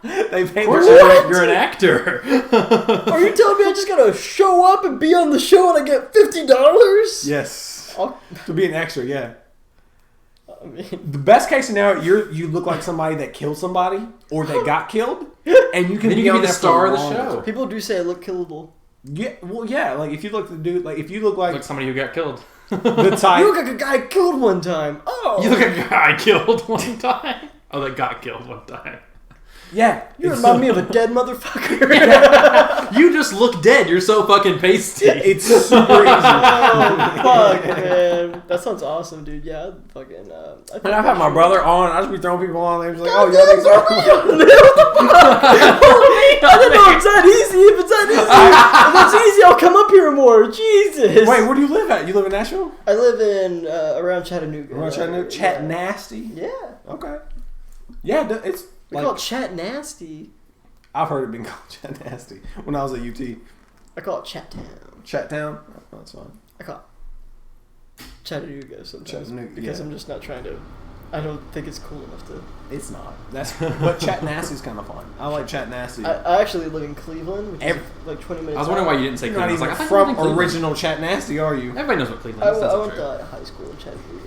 They pay Of their course you're an actor. Are you telling me I just gotta show up and be on the show and I get $50? Yes. I'll- To be an extra, yeah. I mean, The best case scenario, you look like somebody that killed somebody or that got killed, and you can Then you be can on be the there star for of the longer. show. people do say I look killable. Yeah, well, yeah. Like if you look the dude, like if you look like Like somebody who got killed. the type. You look like a guy killed one time. Oh, You look like a guy killed one time. Oh, that got killed one time. Yeah, you remind me of a dead motherfucker. You just look dead. You're so fucking pasty. It's super easy. Oh, fuck, man. That sounds awesome, dude. Yeah, I'd fucking. And I've had my brother on. I just be throwing people on. They're just like, "Oh, y'all niggas are." I didn't know it's that easy. If it's that easy, if it's easy, I'll come up here more. Jesus. Wait, where do you live at? You live in Nashville? I live in around Chattanooga. Around Chattanooga? Chat nasty. Yeah. Okay. Yeah, it's We call it Chat Nasty. I've heard it being called Chat nasty when I was at UT. I call it Chat Town. Chat town. Oh, that's fine. I call it Chattanooga sometimes Chattanooga, because yeah. I'm just not trying to. I don't think it's cool enough to. It's not. But Chat nasty's kind of fun. I like Chat nasty. I actually live in Cleveland, which is like 20 minutes. I was wondering why you didn't say You're not Cleveland. even I was like, I thought you from lived in Cleveland. original Chat nasty, are you? Everybody knows what Cleveland I, is. That's I not went true. to high school in Chattanooga.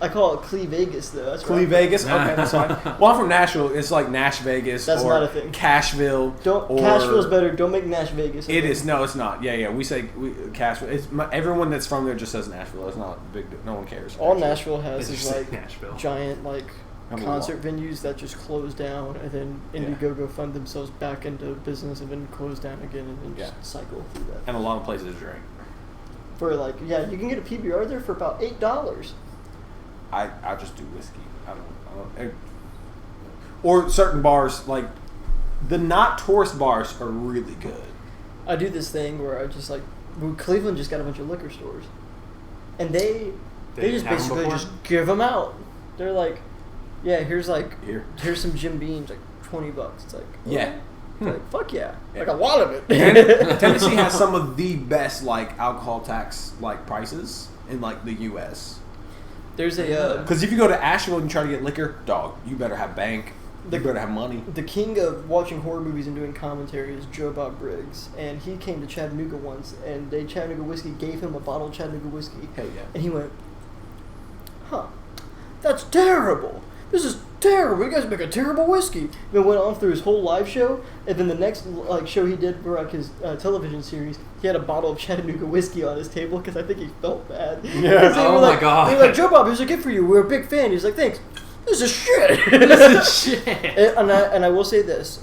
I call it Clee Vegas though. That's Clee right. Vegas? Okay, that's fine. Well, I'm from Nashville. It's like Nash Vegas. That's or not a thing. Cashville. Don't or, Cashville's better. Don't make Nash Vegas. It is. No, it's not. Yeah. We say Cashville. Everyone that's from there just says Nashville. It's not a big. No one cares. All actually. Nashville has They is just say like Nashville. giant like I'm a concert venues that just close down, and then Yeah. Indiegogo fund themselves back into business, and then close down again, and then Yeah. just cycle through that. And a lot of places to drink. For like, yeah, you can get a PBR there for about $8. I just do whiskey. I don't or certain bars like the not tourist bars are really good. I do this thing where I just like, Cleveland just got a bunch of liquor stores, and they just have 'em basically before? just give them out. They're like, yeah, here's Here's some Jim Beams, like $20. It's like, Yeah. okay. It's like fuck yeah, like a lot of it. Tennessee has some of the best like alcohol tax like prices in like the U.S. There's a Because if you go to Asheville and you try to get liquor, dog, you better have bank. You better have money. the king of watching horror movies and doing commentary is Joe Bob Briggs, and he came to Chattanooga once, and Chattanooga whiskey gave him a bottle of Chattanooga whiskey. Hell yeah. And he went, huh, that's terrible. This is terrible. You guys make a terrible whiskey. And went on through his whole live show, and then the next like show he did for like his television series, he had a bottle of Chattanooga whiskey on his table because I think he felt bad. Yeah. 'Cause they Oh were my like, God. They were like, Joe Bob, here's a gift for you. We're a big fan. He's like, thanks. This is shit. This is shit. And I will say this,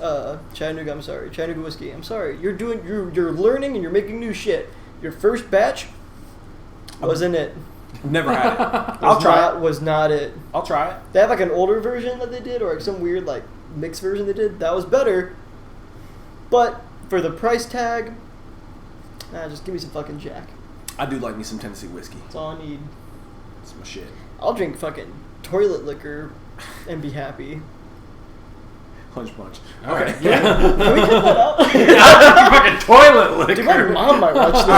Chattanooga, I'm sorry, Chattanooga whiskey, I'm sorry. You're learning and you're making new shit. Your first batch wasn't it. Never had it. I'll try it. Was not it. I'll try it. They have like an older version that they did, or like some weird like mixed version they did. That was better. But for the price tag, just give me some fucking Jack. I do like me some Tennessee whiskey. That's all I need. It's my shit. I'll drink fucking toilet liquor and be happy. Punch punch. All right. Okay. Yeah. Can we cut that out? Fucking toilet liquor. Dude, my mom might watch this.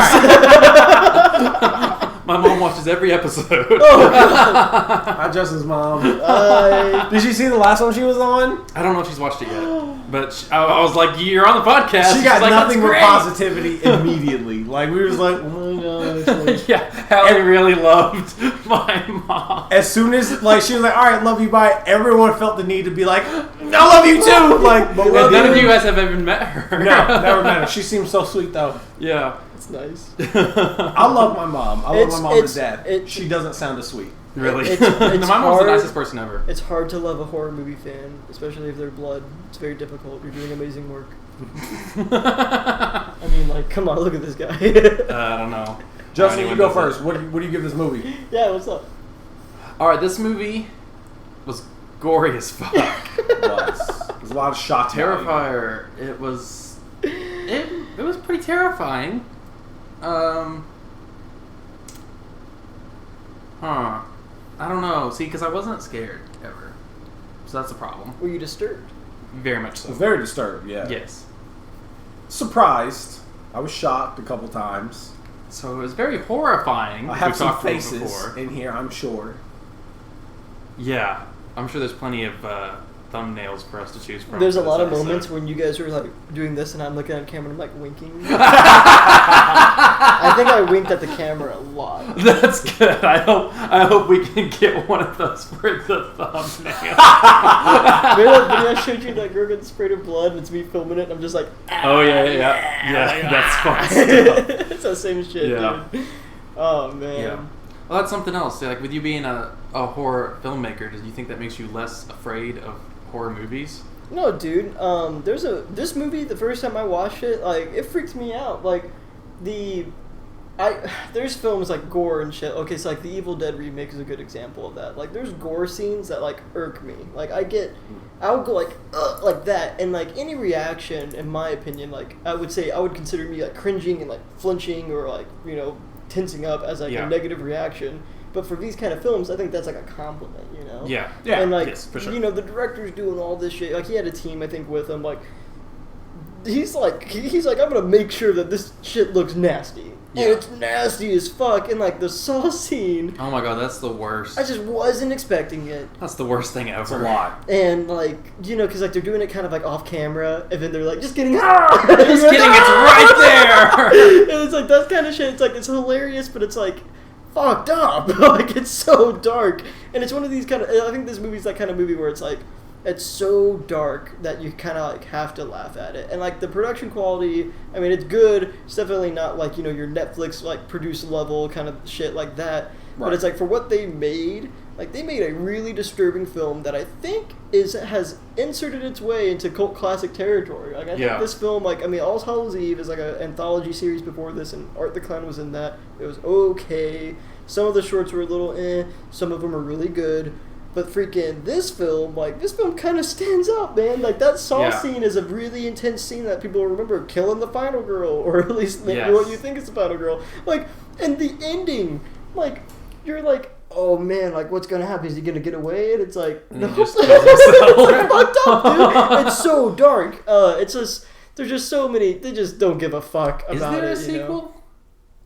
My mom watches every episode. Oh, God. Hi, Justin's mom. I Did you see the last one she was on? I don't know if she's watched it yet, but I was like, "You're on the podcast." She got She's like, nothing but "That's great." positivity immediately. Like, we was like, oh my gosh. Like, Yeah, Hallie really loved my mom. as soon as, like, she was like, all right, love you, bye. Everyone felt the need to be like, I love you too. Like, but And none of you guys have even met her. No, never met her. She seems so sweet, though. Yeah. It's nice. I love my mom. I love my mom to death. She She doesn't sound as sweet. Really? It's My mom's the hard. nicest person ever. It's hard to love a horror movie fan, especially if they're blood. It's very difficult. You're doing amazing work. I mean, like, come on, look at this guy. I don't know. Justin, Anyone you go does it. first. What do you give this movie? Yeah, what's up? All right, this movie was gory as fuck. There's a lot of shock value. Terrifier. It was pretty terrifying. I don't know. See, because I wasn't scared ever, so that's a problem. Were you disturbed? Very much so. Very disturbed, yeah. Yes. Surprised. I was shocked a couple times. So it was very horrifying. I have some talked about faces before. in here, I'm sure. Yeah, I'm sure there's plenty of thumbnails for us to choose from. There's a for lot this of episode. moments when you guys are like doing this, and I'm looking at the camera and I'm like winking. I think I winked at the camera a lot. That's good. I hope we can get one of those for the thumbnail. Remember that video I showed you that girl getting sprayed with blood and it's me filming it and I'm just like, Oh yeah, that's fun stuff. It's the same shit, Yeah. dude. Oh man. Yeah. Well, that's something else. Like with you being a horror filmmaker, do you think that makes you less afraid of horror movies? No, dude. This movie. The first time I watched it, like it freaks me out. Like there's films like gore and shit. Okay, so like the Evil Dead remake is a good example of that. Like there's gore scenes that like irk me. Like I'll go like that, and like any reaction, in my opinion, like I would consider me like cringing and like flinching or like tensing up as like a negative reaction. But for these kind of films, I think that's like a compliment, Yeah. And like, yes, for sure. the director's doing all this shit. Like he had a team, I think, with him. Like he's like, I'm gonna make sure that this shit looks nasty. Yeah. And it's nasty as fuck. And like the Saw scene. Oh my god, that's the worst. I just wasn't expecting it. That's the worst thing ever. It's a lot. And like, because like they're doing it kind of like off camera, and then they're like, just kidding. Just kidding, it's right there. And it's like that kind of shit. It's like it's hilarious, but it's like fucked up. Like it's so dark, and it's one of these kind of. I think this movie's that kind of movie where it's like it's so dark that you kind of like have to laugh at it. And like the production quality, I mean, it's good. It's definitely not like your Netflix like produced level kind of shit like that. Right. But it's like for what they made, like they made a really disturbing film that I think has inserted its way into cult classic territory. Like I think this film, like All Hallows Eve is like an anthology series before this, and Art the Clown was in that. It was okay. Some of the shorts were a little some of them are really good. But freaking this film kind of stands out, man. Like that Saw scene is a really intense scene that people remember, killing the final girl, or at least maybe what you think is the final girl. Like, and the ending, like you're like, oh man, like what's gonna happen? Is he gonna get away? And it's like, no, it's fucked up, dude. It's so dark. It's just there's just so many. They just don't give a fuck about it. Is there a sequel?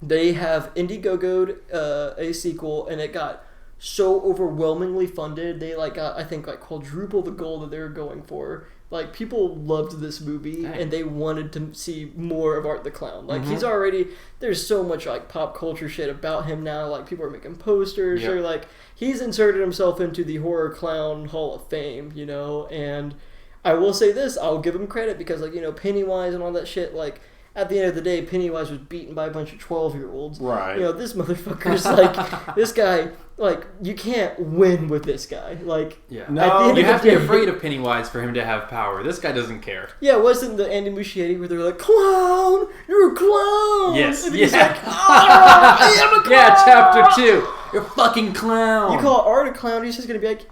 They have Indiegogo'd a sequel, and it got so overwhelmingly funded. They like got, I think, like quadruple the goal that they were going for. Like people loved this movie. Dang. And they wanted to see more of Art the Clown. Like he's already, there's so much like pop culture shit about him now. Like people are making posters or like he's inserted himself into the horror clown hall of fame, and I will say this, I'll give him credit because like Pennywise and all that shit, like at the end of the day, Pennywise was beaten by a bunch of 12-year-olds. Right. This motherfucker's like, this guy, like, you can't win with this guy. Like, no, you have to be afraid of Pennywise for him to have power. This guy doesn't care. Yeah, wasn't the Andy Muschietti where they were like, clown, you're a clown. Yes, and he's like, I am a clown. Yeah, chapter 2, you're a fucking clown. You call Art a clown, he's just going to be like.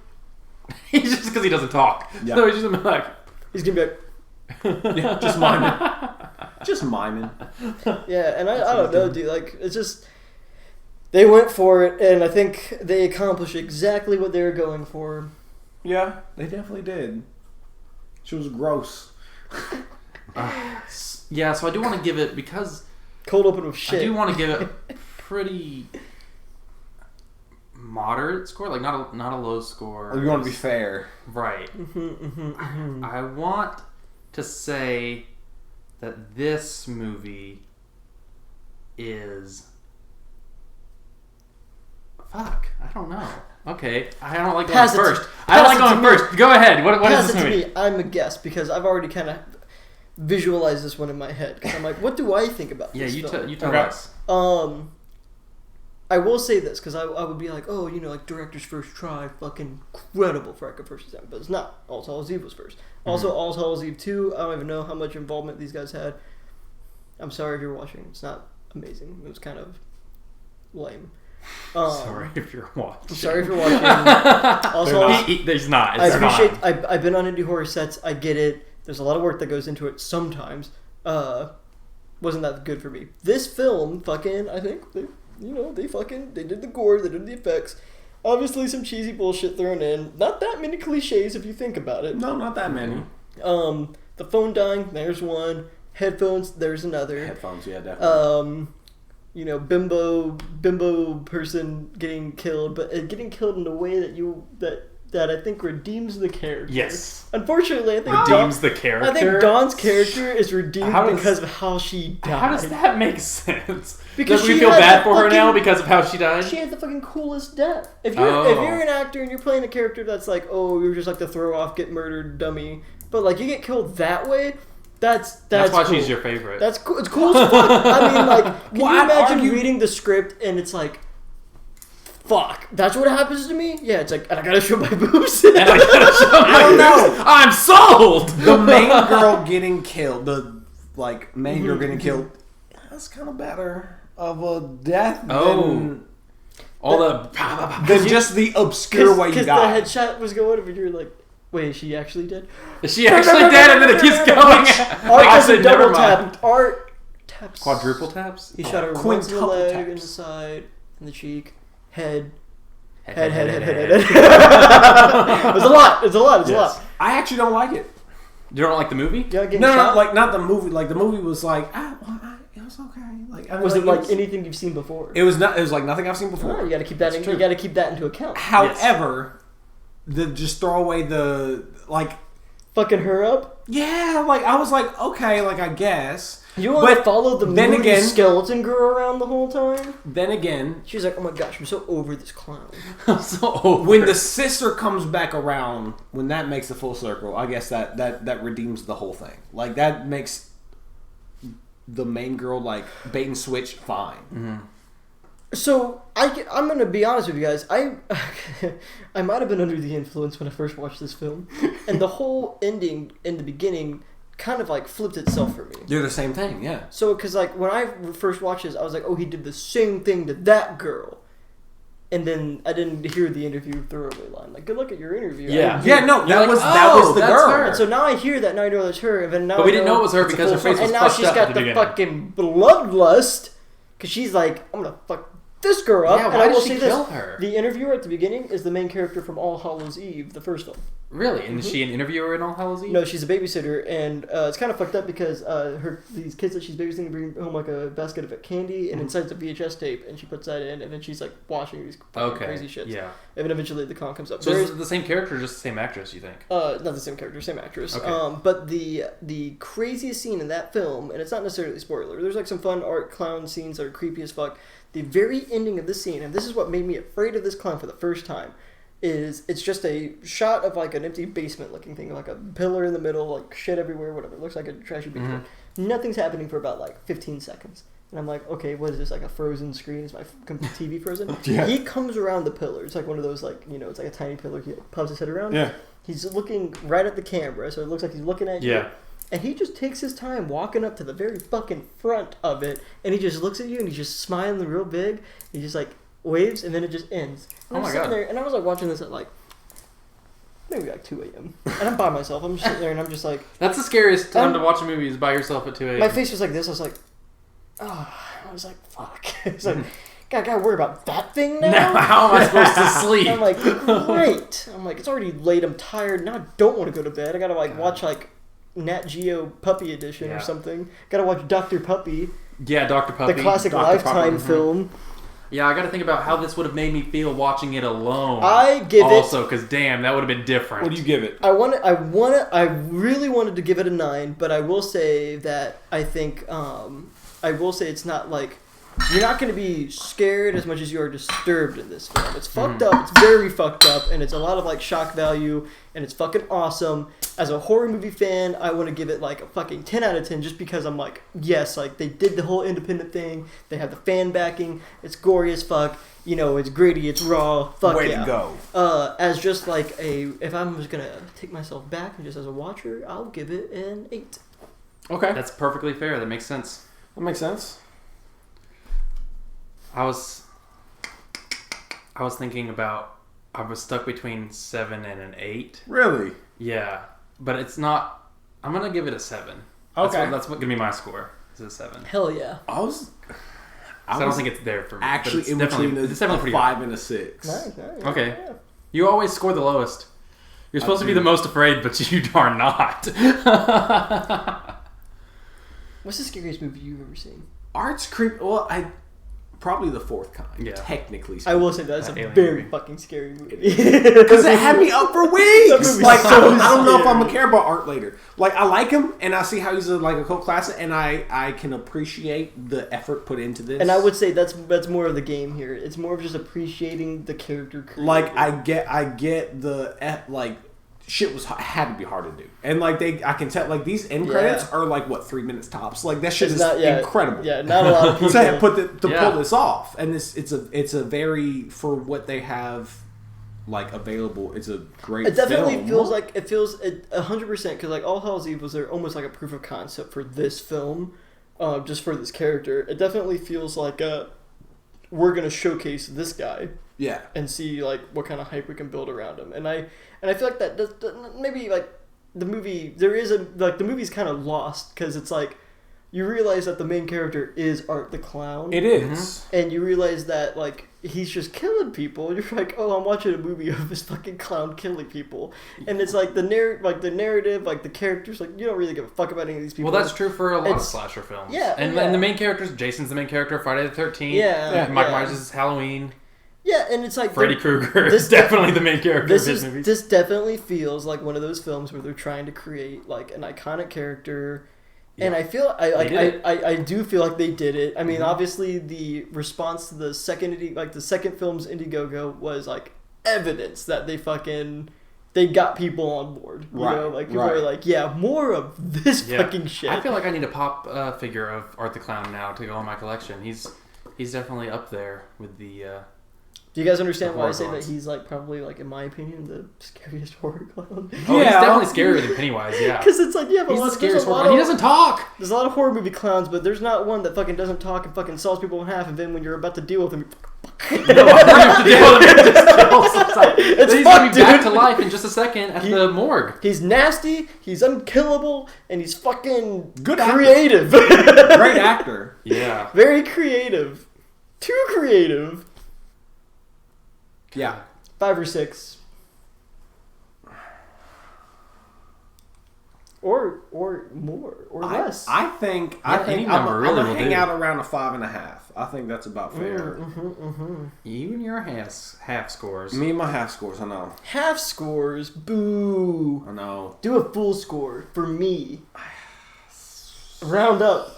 He's just because he doesn't talk. Yeah. So he's just gonna be like. He's going to be like. Yeah, just miming. Just miming. Yeah, and I don't know, dude. Like, it's just they went for it, and I think they accomplished exactly what they were going for. Yeah, they definitely did. She was gross. Yeah, so I do want to give it, because cold open with shit. I do want to give it a pretty moderate score, like not a low score. You want to be fair, right? I want to say that this movie is fuck. I don't know. Okay, I don't like going first. I don't like going first. Go ahead. What is this movie? To me. I'm a guest because I've already kind of visualized this one in my head. Because I'm like, what do I think about this? Yeah, you tell us. I will say this because I would be like, oh, like director's first try, fucking incredible for like a first attempt, but it's not. All Hallows Eve was first. Also, All Hallows Eve 2, I don't even know how much involvement these guys had. I'm sorry if you're watching. It's not amazing. It was kind of lame. Sorry if you're watching. I'm sorry if you're watching. Also, there's not. I appreciate. I've been on indie horror sets. I get it. There's a lot of work that goes into it. Sometimes, wasn't that good for me. This film, fucking, I think they did the gore, they did the effects. Obviously, some cheesy bullshit thrown in. Not that many cliches if you think about it. No, not that many. The phone dying, there's one. Headphones, there's another. Headphones, yeah, definitely. Bimbo person getting killed, but getting killed in a way that I think redeems the character. Yes. Unfortunately, I think redeems the character. I think Dawn's character is redeemed because of how she died. How does that make sense? Because does we feel bad for her now because of how she died? She had the fucking coolest death. If you're an actor and you're playing a character that's like, oh, you're just like the throw off, get murdered dummy, but like you get killed that way. That's why cool. she's your favorite. That's cool. It's cool as fuck. I mean, like, can you imagine reading the script and it's like, fuck, that's what happens to me? Yeah, it's like, and I gotta show my boobs. I don't know. I'm sold. The main girl getting killed, main girl getting killed, that's kind of better of a death than just the obscure way you died. Because the headshot was going, and you're like, wait, is she actually dead? Is she actually dead? And then it keeps going. I said double tap. Art taps. Quadruple taps? He shot her once in the leg, in the side, in the cheek, head. Head. It's a lot. It's a lot. I actually don't like it. You don't like the movie? No, like not the movie. Like the movie was like, it was okay. Like, was it like anything you've seen before? It was not. It was like nothing I've seen before. Oh, you got to keep that. You got to keep that into account. However. Just throw away the fucking her up. Yeah, I was like, okay, I guess. You want to follow the moody skeleton girl around the whole time? Then again, she's like, oh my gosh, I'm so over this clown. I'm so over. When the sister comes back around, when that makes a full circle, I guess that redeems the whole thing. Like that makes the main girl bait and switch fine. Mm-hmm. So I'm gonna be honest with you guys. I might have been under the influence when I first watched this film, and the whole ending in the beginning kind of flipped itself for me. They're the same thing, yeah. So because when I first watched this, I was like, oh, he did the same thing to that girl, and then I didn't hear the interview throwaway line. Good luck at your interview. Yeah, no, that was the girl. Her. And so now I hear that, now I know that's her, and then now but we didn't know it was her because her face was and now she's got the fucking bloodlust because she's like, I'm gonna fuck this girl up. Yeah, and why I will did she say kill this: her? the interviewer at the beginning is the main character from All Hallows Eve, the first film. Really? And is she an interviewer in All Hallows Eve? No, she's a babysitter, and it's kind of fucked up because these kids that she's babysitting bring home a basket of candy, and inside's a VHS tape, and she puts that in, and then she's washing these crazy shits. Yeah. And then eventually the clown comes up. So is it the same character or just the same actress, you think? Not the same character, same actress. Okay. But the craziest scene in that film, and it's not necessarily a spoiler, there's some fun art clown scenes that are creepy as fuck. The very ending of this scene, and this is what made me afraid of this clown for the first time, is it's just a shot of an empty basement looking thing, a pillar in the middle, shit everywhere, whatever. It looks like a trashy basement. Mm-hmm. Nothing's happening for about 15 seconds. And I'm like, okay, what is this, a frozen screen? Is my TV frozen? Yeah. He comes around the pillar. It's one of those, it's a tiny pillar. He pops his head around. Yeah. He's looking right at the camera, so it looks like he's looking at you. Yeah. And he just takes his time walking up to the very fucking front of it, and he just looks at you, and he's just smiling real big. He just waves, and then it just ends. And I'm sitting there, and I was watching this at maybe 2 a.m. And I'm by myself. I'm just sitting there, and I'm just like... That's the scariest time to watch a movie is by yourself at 2 a.m. My face was like this. I was like, oh. I was like, fuck. It's like, God, I gotta worry about that thing now? Now how am I supposed to sleep? I'm like, great. I'm like, it's already late. I'm tired. Now I don't want to go to bed. I gotta watch Nat Geo Puppy Edition or something. Gotta watch Dr. Puppy. Yeah, Dr. Puppy. The classic Dr. Lifetime Puppy. film. Yeah, I gotta think about how this would have made me feel watching it alone. I give it... Also, because damn, that would have been different. What do you give it? I really wanted to give it a 9, but I will say that I think... I will say it's not you're not going to be scared as much as you are disturbed in this film. It's fucked up. It's very fucked up, and it's a lot of shock value, and it's fucking awesome. As a horror movie fan, I want to give it a fucking 10 out of 10 just because I'm yes, they did the whole independent thing. They have the fan backing. It's gory as fuck. It's gritty. It's raw. Fuck Way yeah. to go. As just if I'm just going to take myself back and just as a watcher, I'll give it an 8. Okay. That's perfectly fair. That makes sense. That makes sense. I was thinking about, I was stuck between 7 and an 8. Really? Yeah. But it's not, I'm going to give it a 7. Okay. That's what going to be my score. It's a 7. Hell yeah. I So I don't think it's there for me. Actually, it's in definitely, between it's definitely a pretty 5 and a 6. Nice. Okay. Yeah. You always score the lowest. You're supposed to be the most afraid, but you are not. What's the scariest movie you've ever seen? Art's creep. Well, probably the fourth kind. Yeah. Technically I speaking. will say that's a Alien very movie. fucking scary movie. Because it had me up for That weeks. movie's Like, so I don't know if I'm scary. gonna care about Art later. Like, I like him, and I see how he's like a cult classic, and I can appreciate the effort put into this. And I would say that's more of the game here. It's more of just appreciating the character created. like I get the like shit had to be hard to do, and like I can tell like these end credits are like what 3 minutes tops. Like that shit It's is not- yeah, incredible. yeah, not a lot of people. to pull this off, and it's a very for what they have like available. It's a great. It definitely film. feels like it feels 100% because like All Hallows Eve was there almost like a proof of concept for this film, just for this character. It definitely feels like we're gonna showcase this guy. Yeah. And see like what kind of hype we can build around him, and I feel like that maybe like the movie the movie's kind of lost because it's like you realize that the main character is Art the Clown. It is. And you realize that like he's just killing people. You're like, oh, I'm watching a movie of this fucking clown killing people, and it's like the narrative, like the characters, like you don't really give a fuck about any of these people. Well, that's true for a lot of slasher films. Yeah, and the main characters, Jason's the main character, Friday the 13th. Yeah, Michael Myers is Halloween. Yeah, and it's like Freddy Krueger is definitely the main character of his movies. This definitely feels like one of those films where they're trying to create like an iconic character, and I feel I do feel like they did it. I mean, obviously the response to the second film's Indiegogo was like evidence that they got people on board. You know, like people are like, yeah, more of this fucking shit. I feel like I need a pop figure of Art the Clown now to go in my collection. He's definitely up there with the. Do you guys understand why I say clowns. that he's like probably like in my opinion the scariest horror clown? Oh, he's definitely scarier than Pennywise. Yeah, because it's like he's the scariest horror. He doesn't talk. There's a lot of horror movie clowns, but there's not one that fucking doesn't talk and fucking saws people in half, and then when you're about to deal with him, No, I'm not have to deal with him. He just kills himself. It's He's fucked, gonna be back dude. to life in just a second at the morgue. He's nasty, he's unkillable, and he's fucking Good creative. Great actor. Yeah, very creative. Too creative. Yeah. 5 or 6. Or more or less. I think any I'm number really gonna will hang do. out around a 5.5. I think that's about fair. You and your half scores. Me and my half scores. I know. Half scores, boo. I know. Do a full score for me. Round up.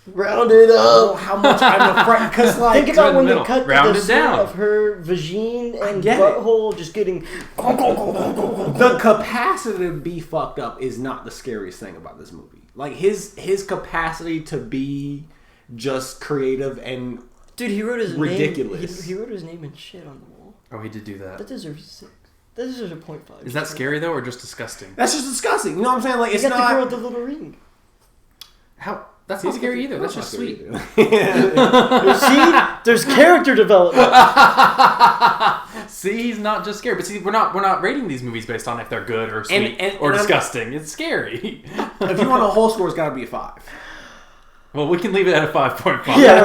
Round it up. How much I'm afraid? Because like, think about when they middle. cut Round the it scene down. of her vagine and get it. butthole just getting. the capacity to be fucked up is not the scariest thing about this movie. Like his capacity to be just creative and Dude, he wrote his ridiculous. name. He wrote his name and shit on the wall. Oh, he did do that. That deserves a 6. That deserves a 0.5. Is that scary though, or just disgusting? That's just disgusting. You know what I'm saying? Like He it's got the girl with not. the little ring. How? That's not scary either. That's just sweet. See, there's character development. See, he's not just scary, but see, we're not rating these movies based on if they're good or sweet or disgusting. It's scary. If you want a whole score, it's got to be a 5. Well, we can leave it at a 5.5. Yeah.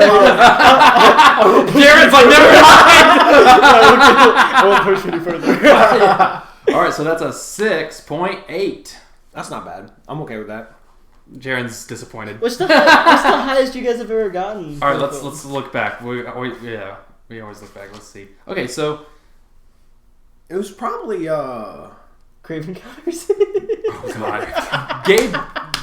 Jaren's like, never mind. I won't push any further. All right, so that's a 6.8. That's not bad. I'm okay with that. Jaren's disappointed. What's the highest you guys have ever gotten? All right, let's look back. We always look back. Let's see. Okay, so It was probably Craven Counters. oh god, Gabe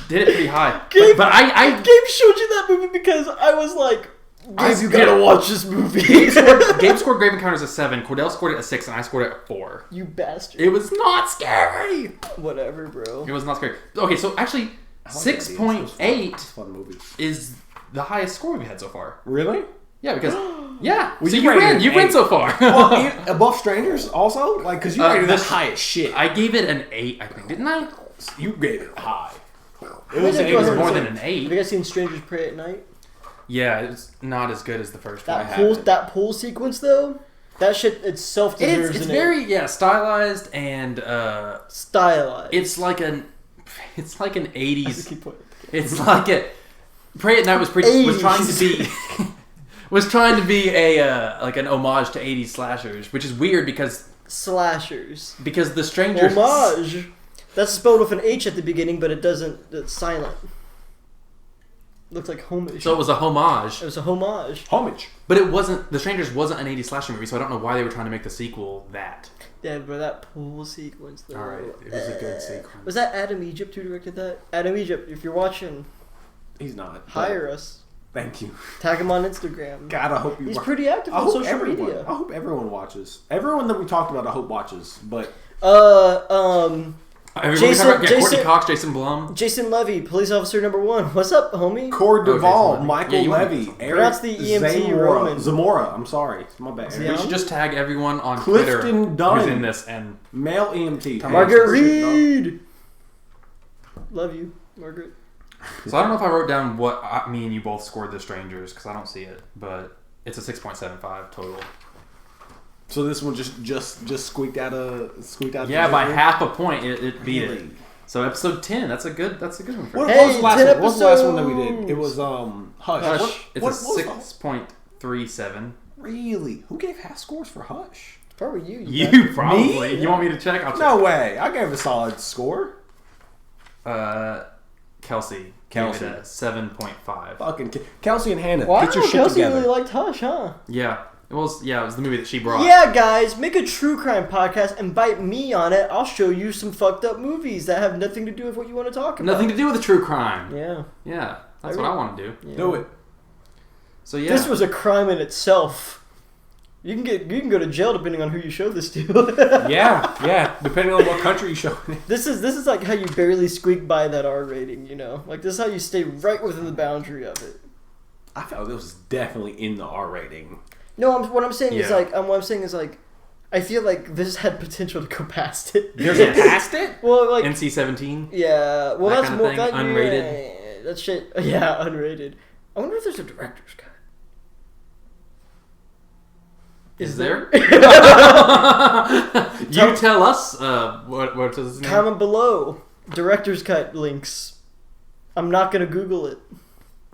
did it pretty high. Gabe, but I Gabe showed you that movie because I was like, Gabe, you gotta watch this movie. Gabe scored Grave Encounters a 7. Cordell scored it a 6, and I scored it a 4. You bastard. It was not scary. Whatever, bro. It was not scary. Okay, so actually, 6.8 fun movie. is the highest score we've had so far. Really? Yeah, because yeah. Well, so you you rated win. it You an win 8. so far. Well, above Strangers also? Like, because you rated this high as shit. I gave it an 8, I think, didn't I? You rated it high. It was It was more than an 8. Have you guys seen Strangers Pray at Night? Yeah, it's not as good as the first one. That pool sequence though, that shit itself deserves It's an very stylized and stylized. it's like an 80s. Keep pointing. It's like Pray at Night was trying to be was trying to be a like an homage to 80s slashers, which is weird because the Strangers homage. That's spelled with an H at the beginning, but it doesn't. It's silent. Looks like homage. So it was a homage. It was a homage. Homage. But it wasn't. The Strangers wasn't an 80s slasher movie, so I don't know why they were trying to make the sequel that. Yeah, but that pool sequence, though. All right, it was a good sequence. Was that Adam Egypt who directed that? Adam Egypt, if you're watching, he's not. Hire us. Thank you. Tag him on Instagram. God, I hope he's pretty active on social media. I hope everyone watches. Everyone that we talked about, I hope watches. But Courtney Cox, Jason Blum, Jason Levy, police officer number 1. What's up, homie? Duvall, Michael Levy, Pronounce the EMT Roman. Zamora. I'm sorry, it's my bad. We should just tag everyone on Clifton Twitter Dunn, who's in this and male EMT. Margaret Reed. Love you, Margaret. So I don't know if I wrote down what me and you both scored The Strangers because I don't see it, but it's a 6.75 total. So this one just squeaked out a yeah, by half a point it beat it. So episode 10, that's a good one for what was the last one that we did? It was Hush. It's a 6.37. Really? Who gave half scores for Hush? Probably you. You probably. Me? You want me to check? I'll check. No way. I gave a solid score. Kelsey gave it a 7.5. Fucking Kelsey and Hannah, wow, get your shit Kelsey together. really liked Hush, huh? Yeah. It was the movie that she brought. Yeah, guys, make a true crime podcast, invite me on it. I'll show you some fucked up movies that have nothing to do with what you want to talk about. Nothing to do with a true crime. Yeah. Yeah. That's what I want to do. Yeah. Do it. So yeah. This was a crime in itself. You can go to jail depending on who you show this to. yeah. Depending on what country you show it. This is like how you barely squeak by that R rating, you know? Like this is how you stay right within the boundary of it. I felt this was definitely in the R rating. No, what I'm saying is like I feel like this had potential to go past it. There's a past it? Well, like NC-17. Yeah. Well, that that's kind more of thing? Unrated. Yeah, that shit. Yeah, unrated. I wonder if there's a director's cut. Is there? You tell us what is his name? Comment below. Director's cut links. I'm not gonna Google it.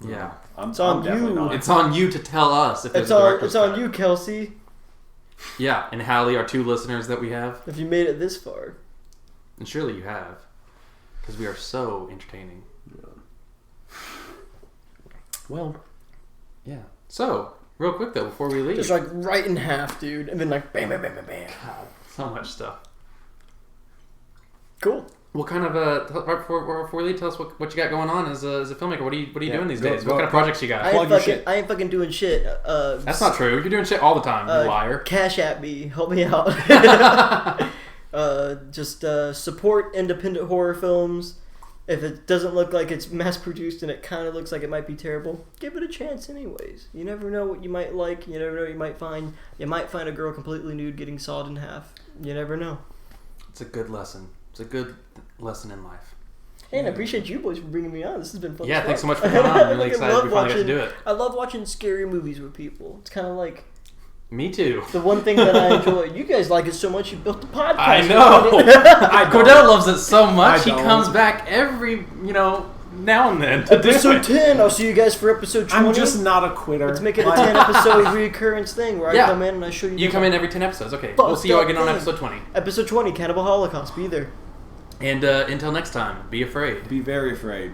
Yeah. It's on you. Not. It's on you to tell us if there's a director's cut. It's on you, Kelsey. Yeah, and Hallie, our 2 listeners that we have. If you made it this far. And surely you have. Because we are so entertaining. Well, yeah. So, real quick though, before we leave. Just like right in half, dude. And then like bam, bam, bam, bam, bam. God, so much stuff. Cool. What kind of right before we leave, tell us what you got going on as a filmmaker. What are you doing these days? What kind of projects you got? I ain't fucking doing shit. That's not true. You're doing shit all the time, you liar. Cash at me. Help me out. Just support independent horror films. If it doesn't look like it's mass produced and it kind of looks like it might be terrible, give it a chance anyways. You never know what you might like. You never know what you might find. You might find a girl completely nude getting sawed in half. You never know. It's a good lesson. It's a good lesson in life. Hey, and I appreciate you boys for bringing me on. This has been fun. Yeah, thanks so much for coming on. I'm really excited we finally got to do it. I love watching scary movies with people. It's kind of like... Me too. The one thing that I enjoy. You guys like it so much you built the podcast. I know. Cordell loves it so much he comes back every, now and then. Episode 10. I'll see you guys for episode 20. I'm just not a quitter. Let's make it a 10 episode reoccurrence thing where I come in and I show you. You come in every 10 episodes. Okay. We'll see you again on episode 20. Episode 20, Cannibal Holocaust. Be there. And until next time, be afraid. Be very afraid.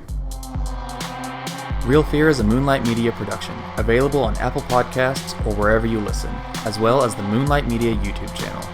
Real Fear is a Moonlight Media production, available on Apple Podcasts or wherever you listen, as well as the Moonlight Media YouTube channel.